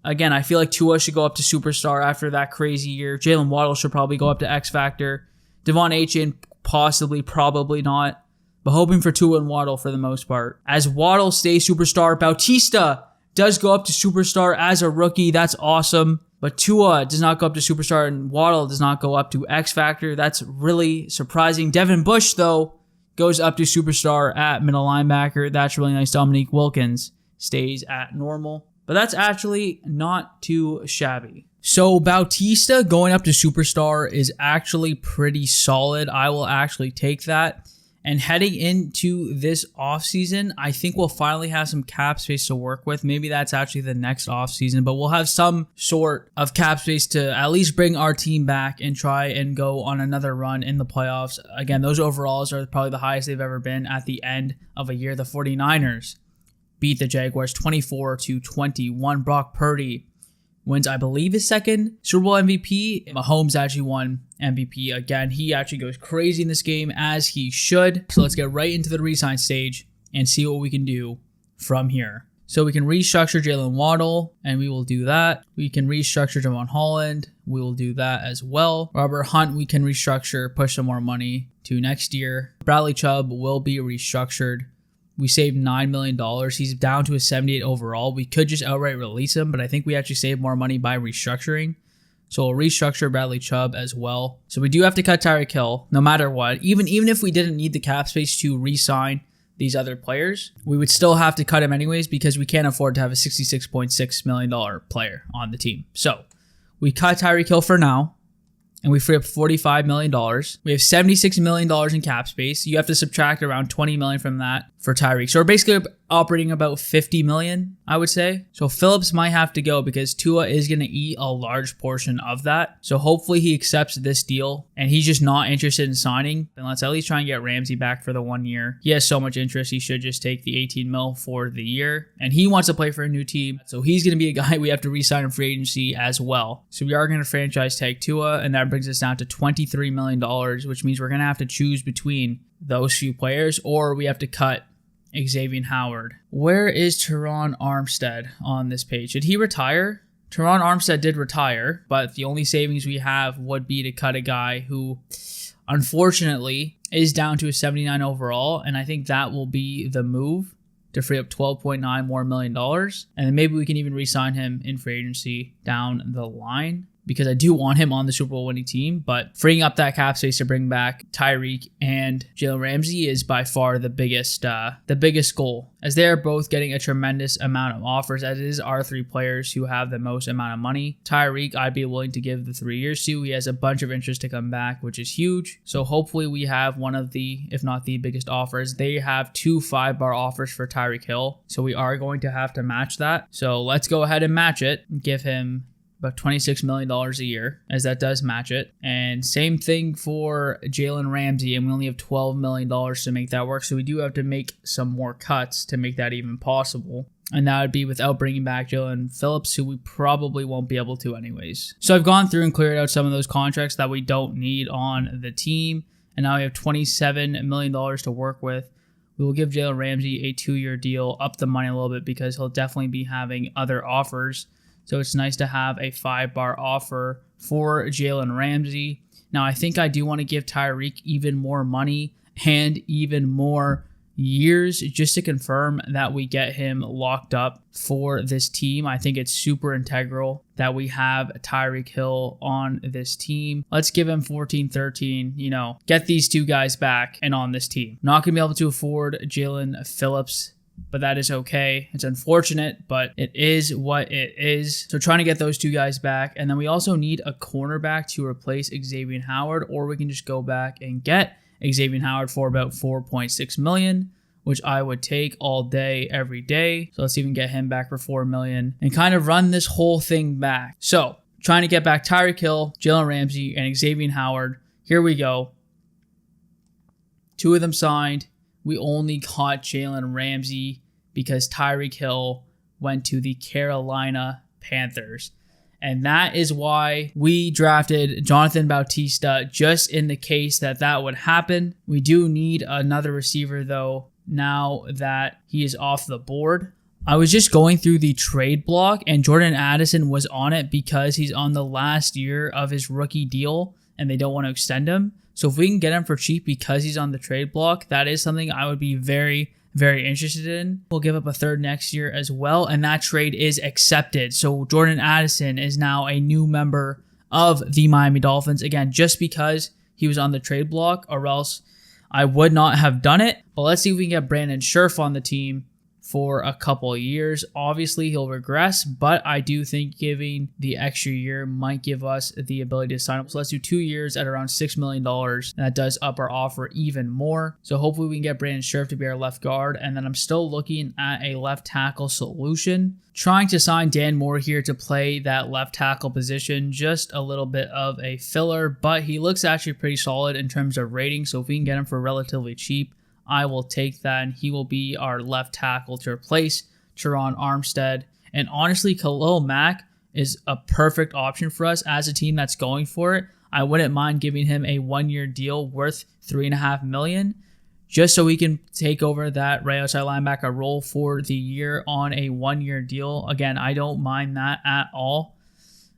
Again, I feel like Tua should go up to superstar after that crazy year. Jalen Waddle should probably go up to X Factor. Devon Achane, possibly, probably not. but hoping for Tua and Waddle for the most part. As Waddle stays superstar, Bautista does go up to superstar as a rookie. That's awesome. But Tua does not go up to superstar and Waddle does not go up to X Factor. That's really surprising. Devin Bush, though, goes up to superstar at middle linebacker. That's really nice. Dominique Wilkins stays at normal. But that's actually not too shabby. So Bautista going up to superstar is actually pretty solid. I will actually take that. And heading into this offseason, I think we'll finally have some cap space to work with. Maybe that's actually the next offseason, but we'll have some sort of cap space to at least bring our team back and try and go on another run in the playoffs. Again, those overalls are probably the highest they've ever been at the end of a year. The 49ers beat the Jaguars 24-21. Brock Purdy wins, I believe, his second Super Bowl MVP. Mahomes actually won MVP again. He actually goes crazy in this game, as he should. So let's get right into the re-sign stage and see what we can do from here. So we can restructure Jalen Waddle, and we will do that. We can restructure Javon Holland. We will do that as well. Robert Hunt, we can restructure, push some more money to next year. Bradley Chubb will be restructured. We saved $9 million. He's down to a 78 overall. We could just outright release him, but I think we actually saved more money by restructuring. So we'll restructure Bradley Chubb as well. So we do have to cut Tyreek Hill no matter what. Even if we didn't need the cap space to re-sign these other players, we would still have to cut him anyways because we can't afford to have a $66.6 million player on the team. So we cut Tyreek Hill for now. And we free up $45 million. We have $76 million in cap space. You have to subtract around $20 million from that for Tyreek. So we're basically operating about $50 million, I would say. So Phillips might have to go because Tua is going to eat a large portion of that. So hopefully he accepts this deal and he's just not interested in signing. Then let's at least try and get Ramsey back for the 1 year. He has so much interest. He should just take the 18 mil for the year. And he wants to play for a new team. So he's going to be a guy we have to re-sign in free agency as well. So we are going to franchise tag Tua, and that brings us down to $23 million, which means we're going to have to choose between those few players, or we have to cut Xavier Howard. Where is Teron Armstead on this page? Did he retire? Teron Armstead did retire, but the only savings we have would be to cut a guy who, unfortunately, is down to a 79 overall, and I think that will be the move to free up $12.9 more million. And then maybe we can even re-sign him in free agency down the line, because I do want him on the Super Bowl winning team, but freeing up that cap space to bring back Tyreek and Jalen Ramsey is by far the biggest goal, as they are both getting a tremendous amount of offers, as it is our three players who have the most amount of money. Tyreek, I'd be willing to give the 3 years to. He has a bunch of interest to come back, which is huge. So hopefully we have one of the, if not the biggest offers. They have 2 5-bar offers for Tyreek Hill, so we are going to have to match that. So let's go ahead and match it and give him about $26 million a year, as that does match it. And same thing for Jalen Ramsey, and we only have $12 million to make that work. So we do have to make some more cuts to make that even possible. And that would be without bringing back Jalen Phillips, who we probably won't be able to anyways. So I've gone through and cleared out some of those contracts that we don't need on the team. And now we have $27 million to work with. We will give Jalen Ramsey a 2-year deal, up the money a little bit, because he'll definitely be having other offers. So it's nice to have a 5-bar offer for Jalen Ramsey. Now, I think I do want to give Tyreek even more money and even more years just to confirm that we get him locked up for this team. I think it's super integral that we have Tyreek Hill on this team. Let's give him 14, 13, get these 2 guys back and on this team. Not going to be able to afford Jalen Phillips, but that is okay. It's unfortunate, but it is what it is. So trying to get those 2 guys back. And then we also need a cornerback to replace Xavien Howard, or we can just go back and get Xavien Howard for about $4.6 million, which I would take all day, every day. So let's even get him back for $4 million and kind of run this whole thing back. So trying to get back Tyreek Hill, Jalen Ramsey, and Xavien Howard. Here we go. 2 of them signed. We only caught Jalen Ramsey because Tyreek Hill went to the Carolina Panthers. And that is why we drafted Jonathan Bautista, just in the case that that would happen. We do need another receiver, though, now that he is off the board. I was just going through the trade block, and Jordan Addison was on it because he's on the last year of his rookie deal. and they don't want to extend him. So if we can get him for cheap because he's on the trade block, that is something I would be very, very interested in. We'll give up a third next year as well, and that trade is accepted. So Jordan Addison is now a new member of the Miami Dolphins. Again, just because he was on the trade block, or else I would not have done it. But let's see if we can get Brandon Scherff on the team for a couple of years. Obviously, he'll regress, but I do think giving the extra year might give us the ability to sign up. So let's do 2 years at around $6 million. And that does up our offer even more. So hopefully we can get Brandon Scherff to be our left guard. And then I'm still looking at a left tackle solution. Trying to sign Dan Moore here to play that left tackle position. Just a little bit of a filler, but he looks actually pretty solid in terms of rating. So if we can get him for relatively cheap, I will take that, and he will be our left tackle to replace Teron Armstead. And honestly, Khalil Mack is a perfect option for us as a team that's going for it. I wouldn't mind giving him a 1-year deal worth $3.5 million, just so he can take over that right outside linebacker role for the year on a 1-year deal. Again, I don't mind that at all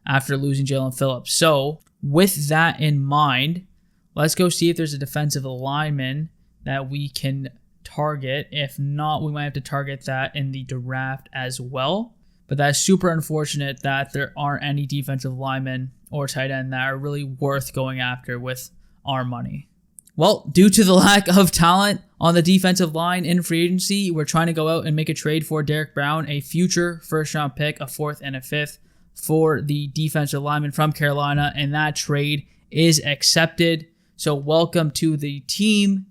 after losing Jalen Phillips. So with that in mind, let's go see if there's a defensive lineman that we can target. If not, we might have to target that in the draft as well. But that's super unfortunate that there aren't any defensive linemen or tight end that are really worth going after with our money. Well, due to the lack of talent on the defensive line in free agency, we're trying to go out and make a trade for Derek Brown, a future first-round pick, a 4th and a 5th for the defensive lineman from Carolina, and that trade is accepted. So welcome to the team,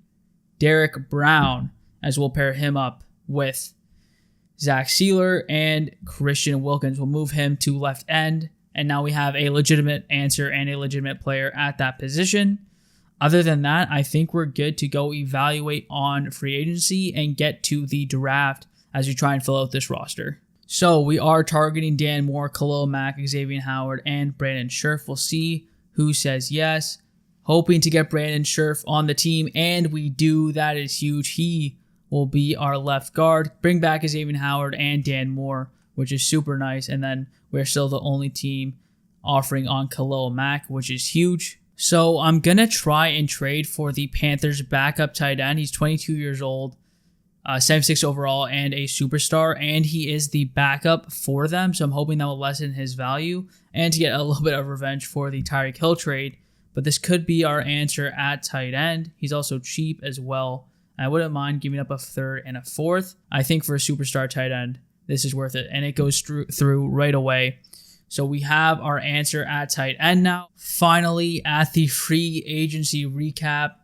Derek Brown, as we'll pair him up with Zach Sealer, and Christian Wilkins. We'll move him to left end, and now we have a legitimate answer and a legitimate player at that position. Other than that, I think we're good to go evaluate on free agency and get to the draft as we try and fill out this roster. So we are targeting Dan Moore, Khalil Mack, Xavier Howard, and Brandon Scherff. We'll see who says yes. Hoping to get Brandon Scherff on the team, and we do. That is huge. He will be our left guard. Bring back Xavien Howard and Dan Moore, which is super nice. And then we're still the only team offering on Khalil Mack, which is huge. So I'm going to try and trade for the Panthers' backup tight end. He's 22 years old, 76 overall, and a superstar, and he is the backup for them. So I'm hoping that will lessen his value and to get a little bit of revenge for the Tyreek Hill trade. But this could be our answer at tight end. He's also cheap as well. I wouldn't mind giving up a 3rd and a 4th. I think for a superstar tight end, this is worth it. And it goes through right away. So we have our answer at tight end now. Finally, at the free agency recap,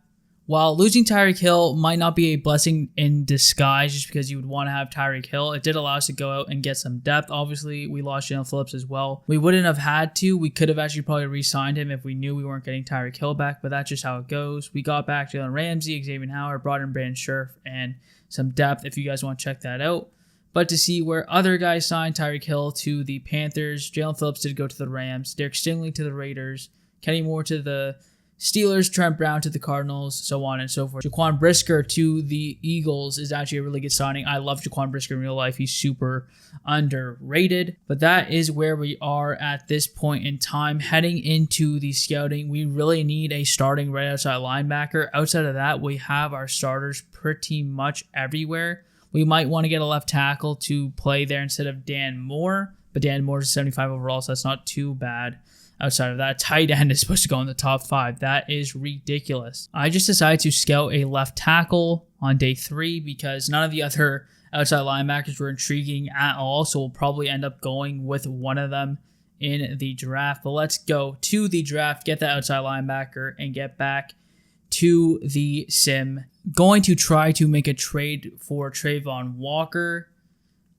while losing Tyreek Hill might not be a blessing in disguise just because you would want to have Tyreek Hill, it did allow us to go out and get some depth. Obviously, we lost Jalen Phillips as well. We wouldn't have had to. We could have actually probably re-signed him if we knew we weren't getting Tyreek Hill back, but that's just how it goes. We got back Jalen Ramsey, Xavien Howard, brought in Brandon Scherff, and some depth if you guys want to check that out. But to see where other guys signed, Tyreek Hill to the Panthers, Jalen Phillips did go to the Rams, Derek Stingley to the Raiders, Kenny Moore to the Steelers, Trent Brown to the Cardinals, so on and so forth. Jaquan Brisker to the Eagles is actually a really good signing. I love Jaquan Brisker in real life. He's super underrated. But that is where we are at this point in time. Heading into the scouting, we really need a starting right outside linebacker. Outside of that, we have our starters pretty much everywhere. We might want to get a left tackle to play there instead of Dan Moore, but Dan Moore is 75 overall, so that's not too bad. Outside of that, tight end is supposed to go in the top 5. That is ridiculous. I just decided to scout a left tackle on day 3 because none of the other outside linebackers were intriguing at all, so we'll probably end up going with one of them in the draft. But let's go to the draft, get that outside linebacker, and get back to the sim. Going to try to make a trade for Trayvon Walker.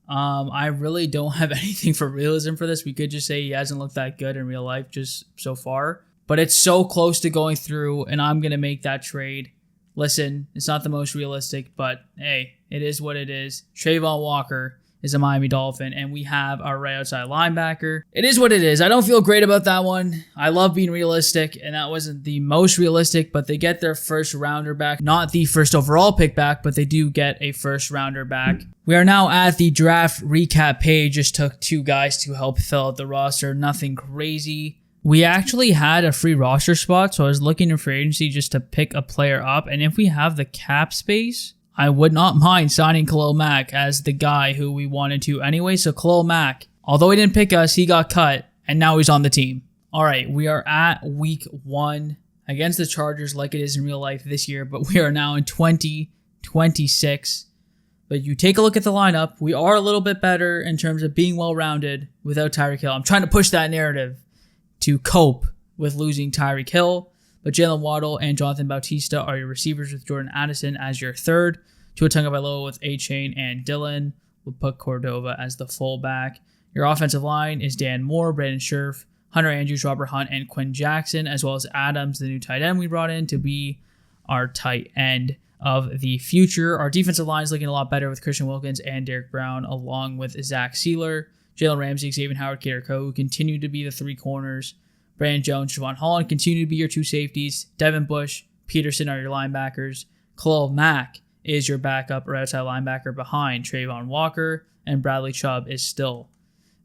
I really don't have anything for realism for this. We could just say he hasn't looked that good in real life just so far. But it's so close to going through, and I'm going to make that trade. Listen, it's not the most realistic, but hey, it is what it is. Trayvon Walker is a Miami Dolphin, and we have our right outside linebacker. It is what it is. I don't feel great about that one. I love being realistic, and that wasn't the most realistic, but they get their first rounder back. Not the first overall pick back, but they do get a first rounder back. We are now at the draft recap page. Just took 2 guys to help fill out the roster. Nothing crazy. We actually had a free roster spot, so I was looking in free agency just to pick a player up. And if we have the cap space, I would not mind signing Khalil Mack as the guy who we wanted to anyway. So Khalil Mack, although he didn't pick us, he got cut, and now he's on the team. All right, we are at week 1 against the Chargers like it is in real life this year, but we are now in 2026. But you take a look at the lineup, we are a little bit better in terms of being well-rounded without Tyreek Hill. I'm trying to push that narrative to cope with losing Tyreek Hill, but Jalen Waddle and Jonathan Bautista are your receivers with Jordan Addison as your third. Tua Tagovailoa with A-Chain and Dylan. We'll put Cordova as the fullback. Your offensive line is Dan Moore, Brandon Scherf, Hunter Andrews, Robert Hunt, and Quinn Jackson, as well as Adams, the new tight end we brought in to be our tight end of the future. Our defensive line is looking a lot better with Christian Wilkins and Derek Brown, along with Zach Sealer, Jalen Ramsey, Xavien Howard, Kader Coe, who continue to be the 3 corners. Brandon Jones, Javon Holland continue to be your 2 safeties. Devin Bush, Peterson are your linebackers. Khalil Mack is your backup or outside linebacker behind Trayvon Walker, and Bradley Chubb is still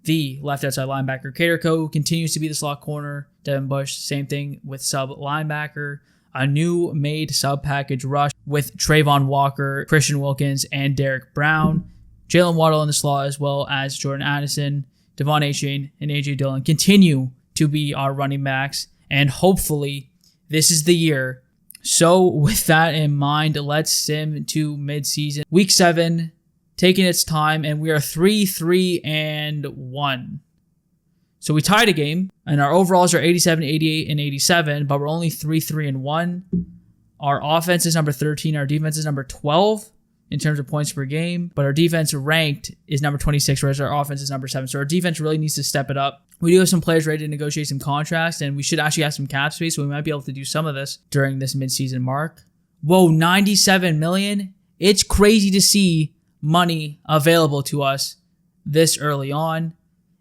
the left outside linebacker. Kader Coe continues to be the slot corner. Devin Bush, same thing with sub linebacker. A new made sub package rush with Trayvon Walker, Christian Wilkins, and Derek Brown. Jalen Waddle in the slot, as well as Jordan Addison, Devon A-Chain, and A.J. Dillon continue to be our running backs, and hopefully this is the year. So with that in mind, let's sim to midseason. Week 7, taking its time, and we are 3-3-1. So we tied a game, and our overalls are 87, 88, and 87, but we're only 3-3-1. Our offense is number 13. Our defense is number 12 in terms of points per game, but our defense ranked is number 26, whereas our offense is number 7. So our defense really needs to step it up. We do have some players ready to negotiate some contracts, and we should actually have some cap space, so we might be able to do some of this during this midseason mark. Whoa, $97 million? It's crazy to see money available to us this early on.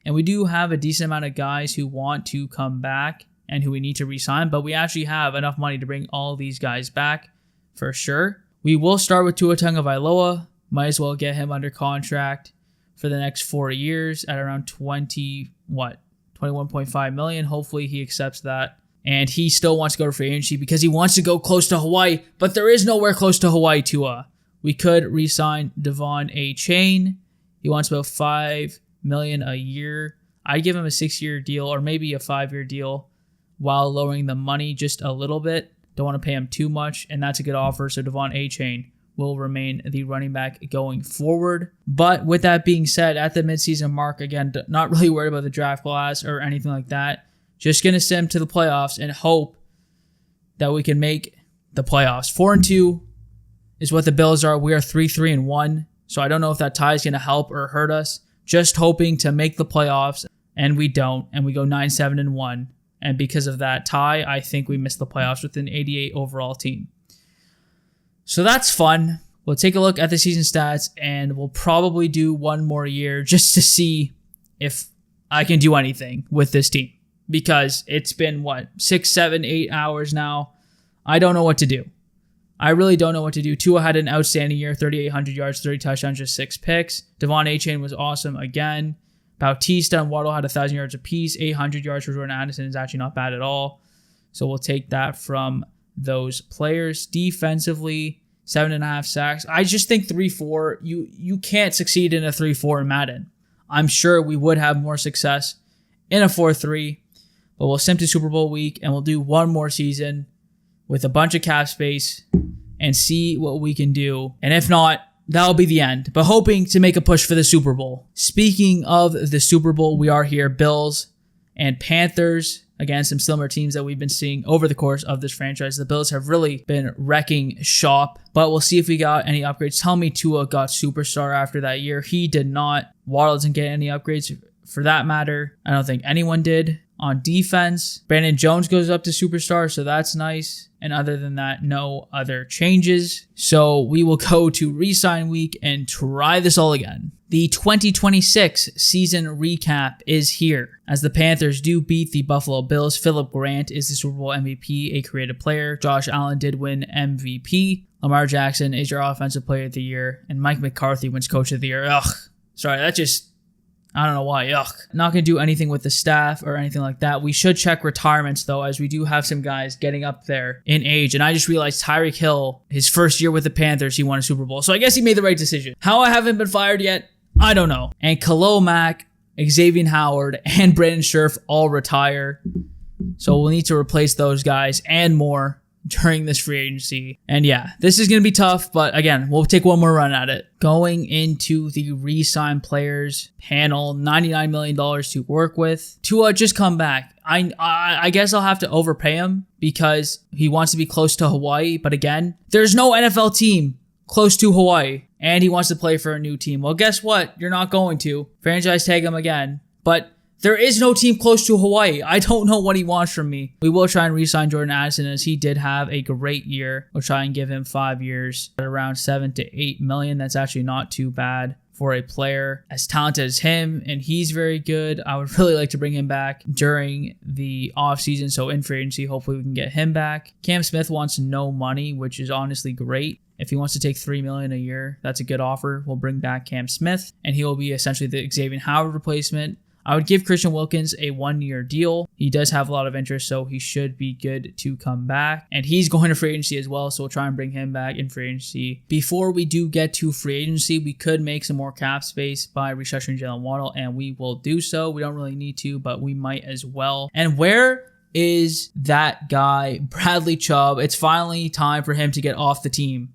And we do have a decent amount of guys who want to come back and who we need to re-sign, but we actually have enough money to bring all these guys back for sure. We will start with Tua Tagovailoa. Might as well get him under contract for the next 4 years at around 21.5 million. Hopefully he accepts that. And he still wants to go to free agency because he wants to go close to Hawaii, but there is nowhere close to Hawaii, Tua. We could re-sign Devon A-Chain. He wants about $5 million a year. I'd give him a 6-year deal or maybe a 5-year deal while lowering the money just a little bit. Don't want to pay him too much, and that's a good offer. So Devon A-Chain will remain the running back going forward. But with that being said, at the midseason mark, again, not really worried about the draft class or anything like that. Just going to sim to the playoffs and hope that we can make the playoffs. 4-2 is what the Bills are. We are 3-3-1. So I don't know if that tie is going to help or hurt us. Just hoping to make the playoffs, and we don't, and we go 9-7-1. And because of that tie, I think we missed the playoffs with an 88 overall team. So that's fun. We'll take a look at the season stats, and we'll probably do one more year just to see if I can do anything with this team. Because it's been, 6, 7, 8 hours now. I don't know what to do. I really don't know what to do. Tua had an outstanding year, 3,800 yards, 30 touchdowns, just 6 picks. Devon A-Chain was awesome again. Bautista and Waddle had 1,000 yards apiece. 800 yards for Jordan Addison is actually not bad at all. So we'll take that from those players. Defensively, 7.5 sacks. I just think 3-4, you can't succeed in a 3-4 in Madden. I'm sure we would have more success in a 4-3, but we'll sim to Super Bowl week and we'll do one more season with a bunch of cap space and see what we can do. And if not, that'll be the end, but hoping to make a push for the Super Bowl. Speaking of the Super Bowl, we are here, Bills and Panthers. Again, some similar teams that we've been seeing over the course of this franchise. The Bills have really been wrecking shop, but we'll see if we got any upgrades. Tell me Tua got superstar after that year. He did not. Waddle doesn't get any upgrades for that matter. I don't think anyone did. On defense, Brandon Jones goes up to superstar, so that's nice. And other than that, no other changes. So we will go to re-sign week and try this all again. The 2026 season recap is here. As the Panthers do beat the Buffalo Bills, Phillip Grant is the Super Bowl MVP, a creative player. Josh Allen did win MVP. Lamar Jackson is your offensive player of the year. And Mike McCarthy wins coach of the year. Ugh, sorry, I don't know why. Ugh. Not going to do anything with the staff or anything like that. We should check retirements, though, as we do have some guys getting up there in age. And I just realized Tyreek Hill, his first year with the Panthers, he won a Super Bowl. So I guess he made the right decision. How I haven't been fired yet, I don't know. And Khalil Mack, Xavier Howard, and Brandon Scherf all retire. So we'll need to replace those guys and more during this free agency. And yeah, this is going to be tough, but again, we'll take one more run at it. Going into the re-sign players panel, $99 million to work with. Tua just come back. I guess I'll have to overpay him because he wants to be close to Hawaii. But again, there's no NFL team close to Hawaii, and he wants to play for a new team. Well, guess what? You're not going to. Franchise tag him again. But there is no team close to Hawaii. I don't know what he wants from me. We will try and re-sign Jordan Addison as he did have a great year. We'll try and give him 5 years at around $7 to $8 million. That's actually not too bad for a player as talented as him, and he's very good. I would really like to bring him back during the offseason, so in free agency, hopefully we can get him back. Cam Smith wants no money, which is honestly great. If he wants to take $3 million a year, that's a good offer. We'll bring back Cam Smith, and he will be essentially the Xavien Howard replacement. I would give Christian Wilkins a 1-year deal. He does have a lot of interest, so he should be good to come back. And he's going to free agency as well, so we'll try and bring him back in free agency. Before we do get to free agency, we could make some more cap space by restructuring Jaylen Waddle, and we will do so. We don't really need to, but we might as well. And where is that guy, Bradley Chubb? It's finally time for him to get off the team.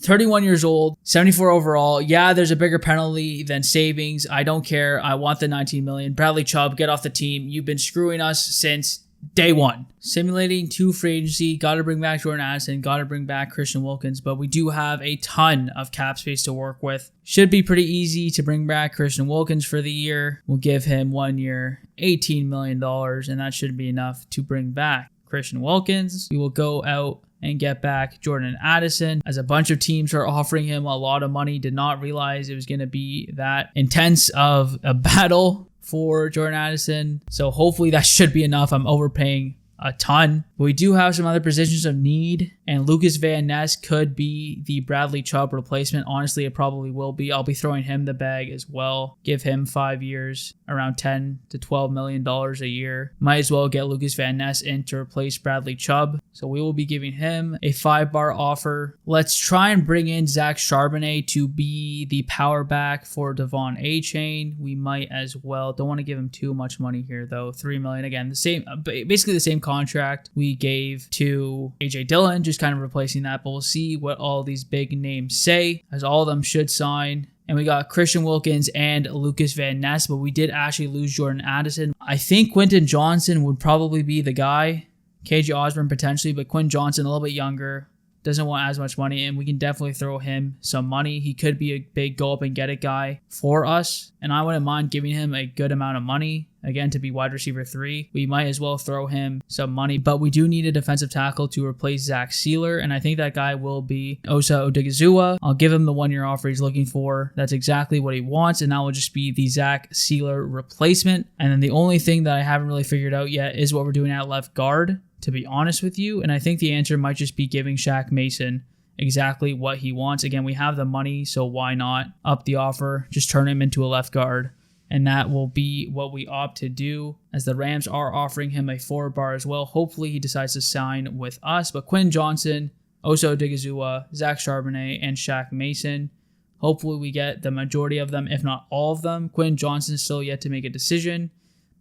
31 years old, 74 overall. Yeah, there's a bigger penalty than savings. I don't care. I want the $19 million. Bradley Chubb, get off the team. You've been screwing us since day one. Simulating to free agency. Got to bring back Jordan Addison. Got to bring back Christian Wilkins. But we do have a ton of cap space to work with. Should be pretty easy to bring back Christian Wilkins for the year. We'll give him 1 year, $18 million. And that should be enough to bring back Christian Wilkins. We will go out and get back Jordan Addison, as a bunch of teams are offering him a lot of money. Did not realize it was going to be that intense of a battle for Jordan Addison. So hopefully that should be enough. I'm overpaying a ton. But we do have some other positions of need, and Lucas Van Ness could be the Bradley Chubb replacement. Honestly, it probably will be. I'll be throwing him the bag as well. Give him 5 years, around $10 to $12 million a year. Might as well get Lucas Van Ness in to replace Bradley Chubb. So we will be giving him a 5-bar offer. Let's try and bring in Zach Charbonnet to be the power back for Devon A-Chain. We might as well. Don't want to give him too much money here though. $3 million. Again, the same, basically the same contract we gave to AJ Dillon, just kind of replacing that. But we'll see what all these big names say, as all of them should sign. And we got Christian Wilkins and Lucas Van Ness, but we did actually lose Jordan Addison. I think Quentin Johnson would probably be the guy. KJ Osborne potentially, but Quinn Johnson, a little bit younger, doesn't want as much money, and we can definitely throw him some money. He could be a big go up and get it guy for us, and I wouldn't mind giving him a good amount of money. Again, to be wide receiver 3, we might as well throw him some money, but we do need a defensive tackle to replace Zach Sealer, and I think that guy will be Osa Odigizua. I'll give him the 1-year offer he's looking for. That's exactly what he wants, and that will just be the Zach Sealer replacement. And then the only thing that I haven't really figured out yet is what we're doing at left guard, to be honest with you, and I think the answer might just be giving Shaq Mason exactly what he wants. Again, we have the money, so why not up the offer, just turn him into a left guard. And that will be what we opt to do, as the Rams are offering him a 4-bar as well. Hopefully he decides to sign with us. But Quinn Johnson, Osa Odigizua, Zach Charbonnet, and Shaq Mason. Hopefully we get the majority of them, if not all of them. Quinn Johnson still yet to make a decision.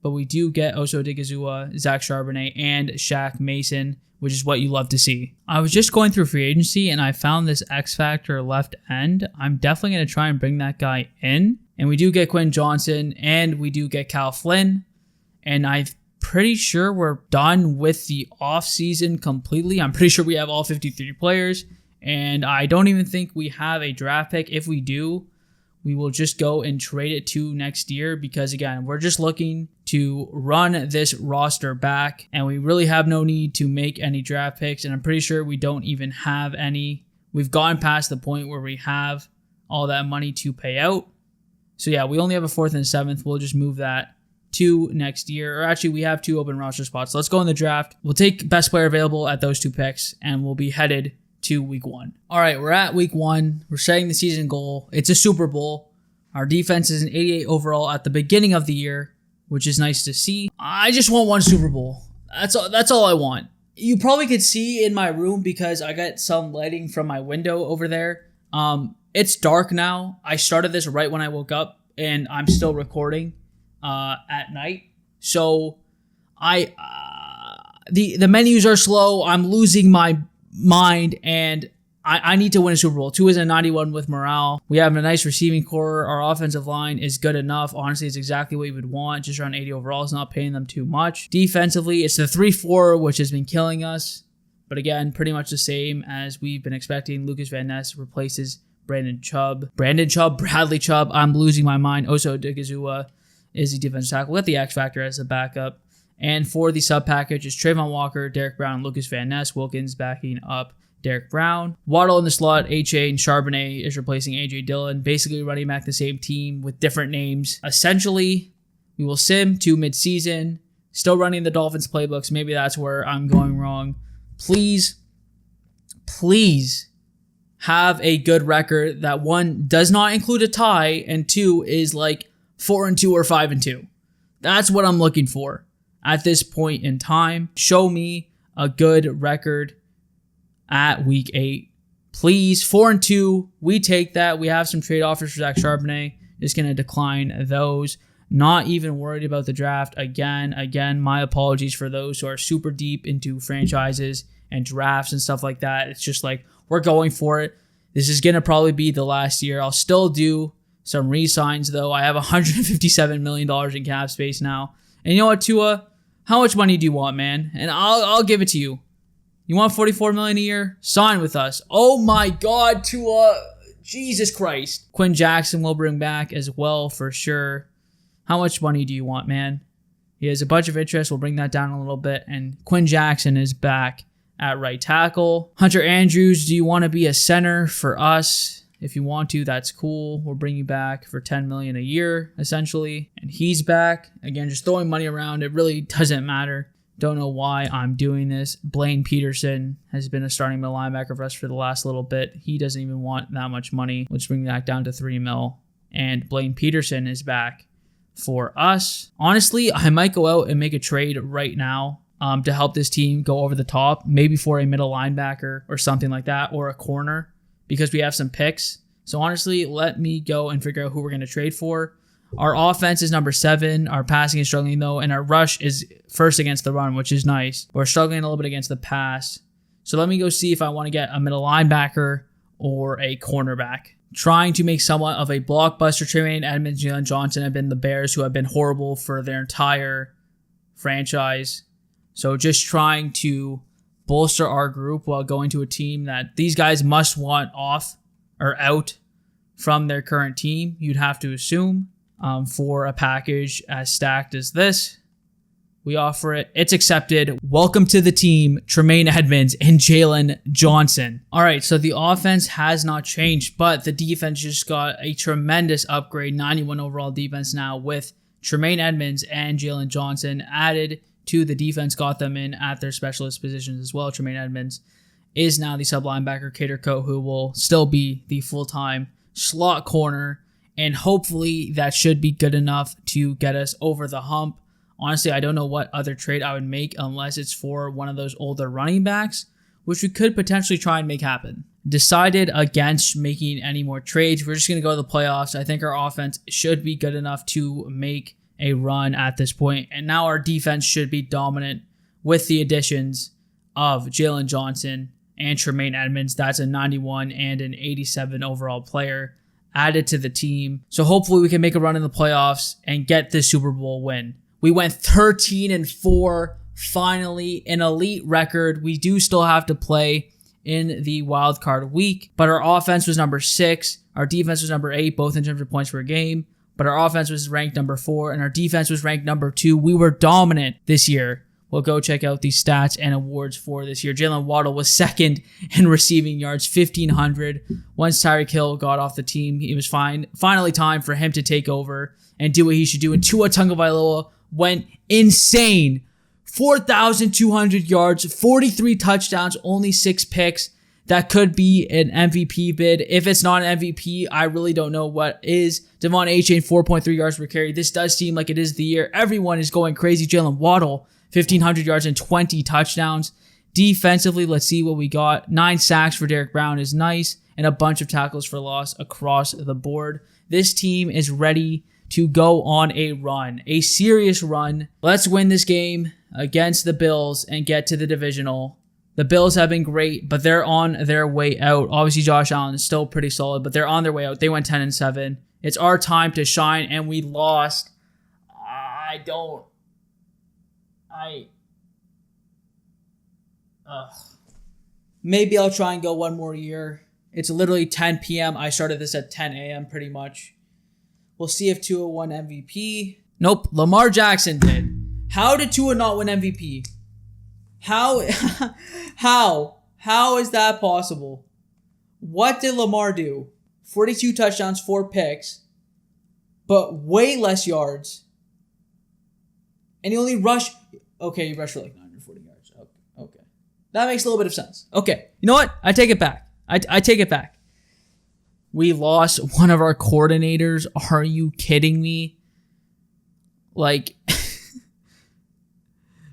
But we do get Osa Odigizua, Zach Charbonnet, and Shaq Mason, which is what you love to see. I was just going through free agency and I found this X Factor left end. I'm definitely going to try and bring that guy in. And we do get Quinn Johnson, and we do get Cal Flynn. And I'm pretty sure we're done with the offseason completely. I'm pretty sure we have all 53 players. And I don't even think we have a draft pick. If we do, we will just go and trade it to next year. Because again, we're just looking to run this roster back. And we really have no need to make any draft picks. And I'm pretty sure we don't even have any. We've gone past the point where we have all that money to pay out. So yeah, we only have a 4th and 7th. We'll just move that to next year. Or actually, we have 2 open roster spots. Let's go in the draft. We'll take best player available at those 2 picks, and we'll be headed to week 1. All right, we're at week 1. We're setting the season goal. It's a Super Bowl. Our defense is an 88 overall at the beginning of the year, which is nice to see. I just want one Super Bowl. That's all I want. You probably could see in my room because I got some lighting from my window over there. It's dark now. I started this right when I woke up, and I'm still recording at night. So the menus are slow. I'm losing my mind, and I need to win a Super Bowl. Tua is a 91 with morale. We have a nice receiving core. Our offensive line is good enough. Honestly, it's exactly what you would want. Just around 80 overall. It's not paying them too much. Defensively, it's the 3-4, which has been killing us. But again, pretty much the same as we've been expecting. Lucas Van Ness replaces Bradley Chubb. I'm losing my mind. Oso Odigizua is the defensive tackle with the X Factor as a backup. And for the sub package is Trayvon Walker, Derek Brown, Lucas Van Ness, Wilkins backing up Derek Brown. Waddle in the slot, H.A. and Charbonnet is replacing A.J. Dillon, basically running back the same team with different names. Essentially, we will sim to midseason, still running the Dolphins playbooks. Maybe that's where I'm going wrong. Please have a good record that, one, does not include a tie, and two, is like 4-2 or 5-2. That's what I'm looking for at this point in time. Show me a good record at week 8. Please, 4-2, we take that. We have some trade offers for Zach Charbonnet. Just going to decline those. Not even worried about the draft. Again, my apologies for those who are super deep into franchises and drafts and stuff like that. It's just like, we're going for it. This is going to probably be the last year. I'll still do some re-signs, though. I have $157 million in cap space now. And you know what, Tua? How much money do you want, man? And I'll give it to you. You want $44 million a year? Sign with us. Oh my God, Tua. Jesus Christ. Quinn Jackson will bring back as well for sure. How much money do you want, man? He has a bunch of interest. We'll bring that down a little bit. And Quinn Jackson is back at right tackle. Hunter Andrews, do you want to be a center for us? If you want to, that's cool. We'll bring you back for $10 million a year, essentially. And he's back. Again, just throwing money around. It really doesn't matter. Don't know why I'm doing this. Blaine Peterson has been a starting middle linebacker for us for the last little bit. He doesn't even want that much money. Let's bring that down to $3 million. And Blaine Peterson is back for us. Honestly, I might go out and make a trade right now to help this team go over the top. Maybe for a middle linebacker or something like that, or a corner, because we have some picks. So honestly, let me go and figure out who we're going to trade for. Our offense is number 7. Our passing is struggling, though, and our rush is first against the run, which is nice. We're struggling a little bit against the pass. So let me go see if I want to get a middle linebacker or a cornerback. Trying to make somewhat of a blockbuster. Tremaine Edmonds, Jalen Johnson have been the Bears, who have been horrible for their entire franchise. So just trying to bolster our group while going to a team that these guys must want off or out from their current team, you'd have to assume. For a package as stacked as this, we offer it. It's accepted. Welcome to the team, Tremaine Edmonds and Jalen Johnson. All right, so the offense has not changed, but the defense just got a tremendous upgrade. 91 overall defense now with Tremaine Edmonds and Jalen Johnson added to the defense. Got them in at their specialist positions as well. Tremaine Edmonds is now the sub linebacker. Cater Coe, who will still be the full-time slot corner. And hopefully that should be good enough to get us over the hump. Honestly, I don't know what other trade I would make unless it's for one of those older running backs, which we could potentially try and make happen. Decided against making any more trades. We're just going to go to the playoffs. I think our offense should be good enough to make a run at this point. And now our defense should be dominant with the additions of Jalen Johnson and Tremaine Edmonds. That's a 91 and an 87 overall player added to the team. So hopefully we can make a run in the playoffs and get this Super Bowl win. We went 13-4, finally, an elite record. We do still have to play in the wild card week, but our offense was number 6. Our defense was number 8, both in terms of points per game, but our offense was ranked number 4 and our defense was ranked number 2. We were dominant this year. We'll go check out the stats and awards for this year. Jalen Waddle was second in receiving yards, 1,500. Once Tyreek Hill got off the team, it was finally time for him to take over and do what he should do. And Tua Tagovailoa went insane. 4,200 yards, 43 touchdowns, only 6 picks. that could be an MVP bid. If it's not an MVP, I really don't know what is. Devon Achane, 4.3 yards per carry. This does seem like it is the year. Everyone is going crazy. Jalen Waddle, 1,500 yards and 20 touchdowns. Defensively, let's see what we got. 9 sacks for Derek Brown is nice, and a bunch of tackles for loss across the board. This team is ready to go on a run, a serious run. Let's win this game against the Bills and get to the divisional. The Bills have been great, but they're on their way out. Obviously, Josh Allen is still pretty solid, but they're on their way out. They went 10-7. It's our time to shine, and we lost. Maybe I'll try and go one more year. It's literally 10 p.m. I started this at 10 a.m. pretty much. We'll see if Tua won MVP. Nope, Lamar Jackson did. How did Tua not win MVP? How is that possible? What did Lamar do? 42 touchdowns, 4 picks, but way less yards. And he only rushed. Okay, he rushed for like 940 yards. Okay. That makes a little bit of sense. Okay, you know what? I take it back. I take it back. We lost one of our coordinators. Are you kidding me? Like,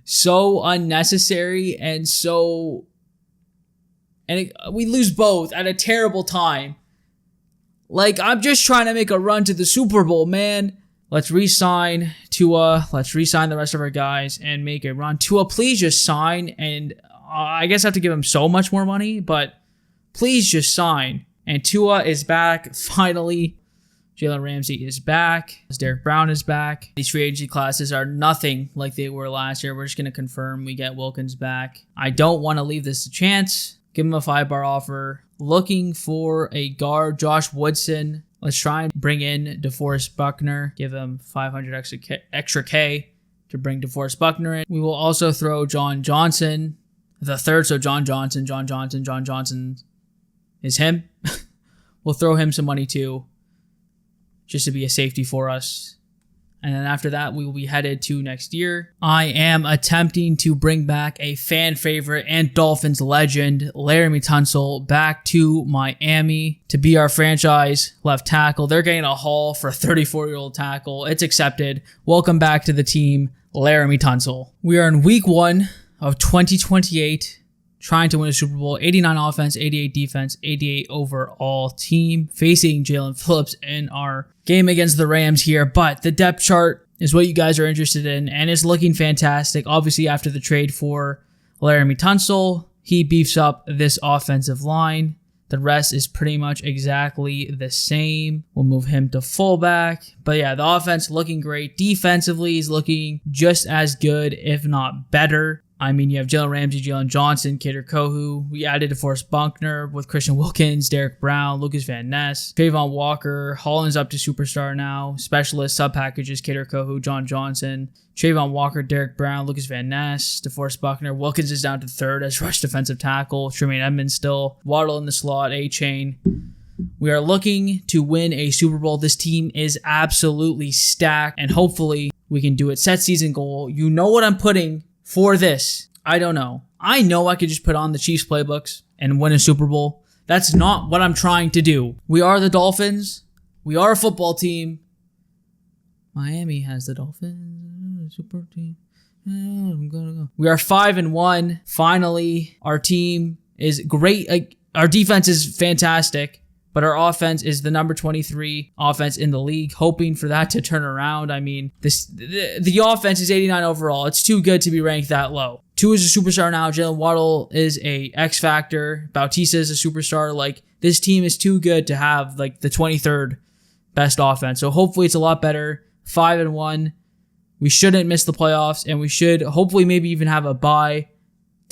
so unnecessary and we lose both at a terrible time. Like, I'm just trying to make a run to the Super Bowl, man. Let's re-sign Tua. Let's re-sign the rest of our guys and make a run. Tua, please just sign. And I guess I have to give him so much more money, but please just sign. And Tua is back, finally. Jalen Ramsey is back. Derek Brown is back. These free agency classes are nothing like they were last year. We're just going to confirm we get Wilkins back. I don't want to leave this a chance. Give him a 5-bar offer. Looking for a guard, Josh Woodson. Let's try and bring in DeForest Buckner. Give him 500 extra K to bring DeForest Buckner in. We will also throw John Johnson the third. So John Johnson is him. We'll throw him some money too, just to be a safety for us. And then after that, we will be headed to next year. I am attempting to bring back a fan favorite and Dolphins legend, Laremy Tunsil, back to Miami to be our franchise left tackle. They're getting a haul for a 34-year-old tackle. It's accepted. Welcome back to the team, Laremy Tunsil. We are in week 1 of 2028. Trying to win a Super Bowl. 89 offense, 88 defense, 88 overall team. Facing Jalen Phillips in our game against the Rams here. But the depth chart is what you guys are interested in. And it's looking fantastic. Obviously, after the trade for Laremy Tunsil, he beefs up this offensive line. The rest is pretty much exactly the same. We'll move him to fullback. But yeah, the offense looking great. Defensively, he's looking just as good, if not better. I mean, you have Jalen Ramsey, Jalen Johnson, Kader Kohu. We added DeForest Buckner with Christian Wilkins, Derek Brown, Lucas Van Ness, Trayvon Walker. Holland's up to superstar now. Specialist sub packages: Kader Kohu, John Johnson, Trayvon Walker, Derek Brown, Lucas Van Ness, DeForest Buckner. Wilkins is down to third as rush defensive tackle. Tremaine Edmonds still. Waddle in the slot. A-Chain. We are looking to win a Super Bowl. This team is absolutely stacked, and hopefully we can do it. Set season goal. You know what I'm putting for this. I don't know. I know I could just put on the Chiefs playbooks and win a Super Bowl. That's not what I'm trying to do. We are the Dolphins. We are a football team. Miami has the Dolphins. Super team. I'm gonna go. We are 5-1. Finally, our team is great. Our defense is fantastic, but our offense is the number 23 offense in the league. Hoping for that to turn around. I mean, the offense is 89 overall. It's too good to be ranked that low. Tua is a superstar now. Jalen Waddle is a X factor. Bautista is a superstar. Like, this team is too good to have like the 23rd best offense. So hopefully it's a lot better. 5-1. We shouldn't miss the playoffs, and we should hopefully maybe even have a bye.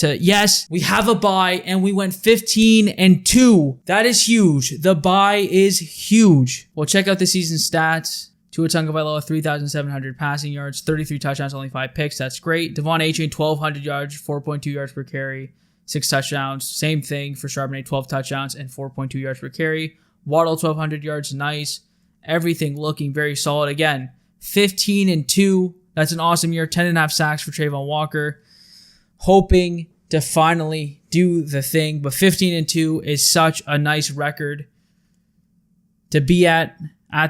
Yes, we have a bye, and we went 15-2. That is huge. The bye is huge. Well, check out the season stats. Tua Tagovailoa, 3,700 passing yards, 33 touchdowns, only 5 picks. That's great. Devon Achane, 1,200 yards, 4.2 yards per carry, 6 touchdowns. Same thing for Charbonnet, 12 touchdowns and 4.2 yards per carry. Waddle, 1,200 yards, nice. Everything looking very solid. Again, 15-2. That's an awesome year. 10.5 sacks for Trayvon Walker. Hoping to finally do the thing. But 15-2 is such a nice record to be at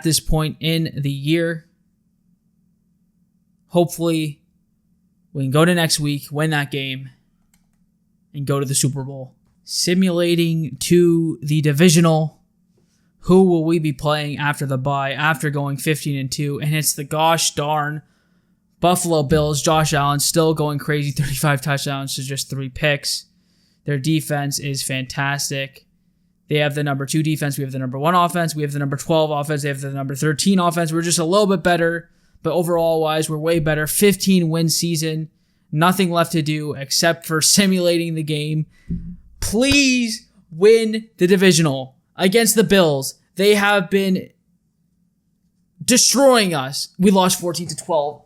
this point in the year. Hopefully, we can go to next week, win that game, and go to the Super Bowl. Simulating to the divisional. Who will we be playing after the bye, after going 15-2? And it's the gosh darn Buffalo Bills. Josh Allen still going crazy, 35 touchdowns to just 3 picks. Their defense is fantastic. They have the number 2 defense. We have the number 1 offense. We have the number 12 offense. They have the number 13 offense. We're just a little bit better, but overall wise, we're way better. 15-win season. Nothing left to do except for simulating the game. Please win the divisional against the Bills. They have been destroying us. We lost 14-12.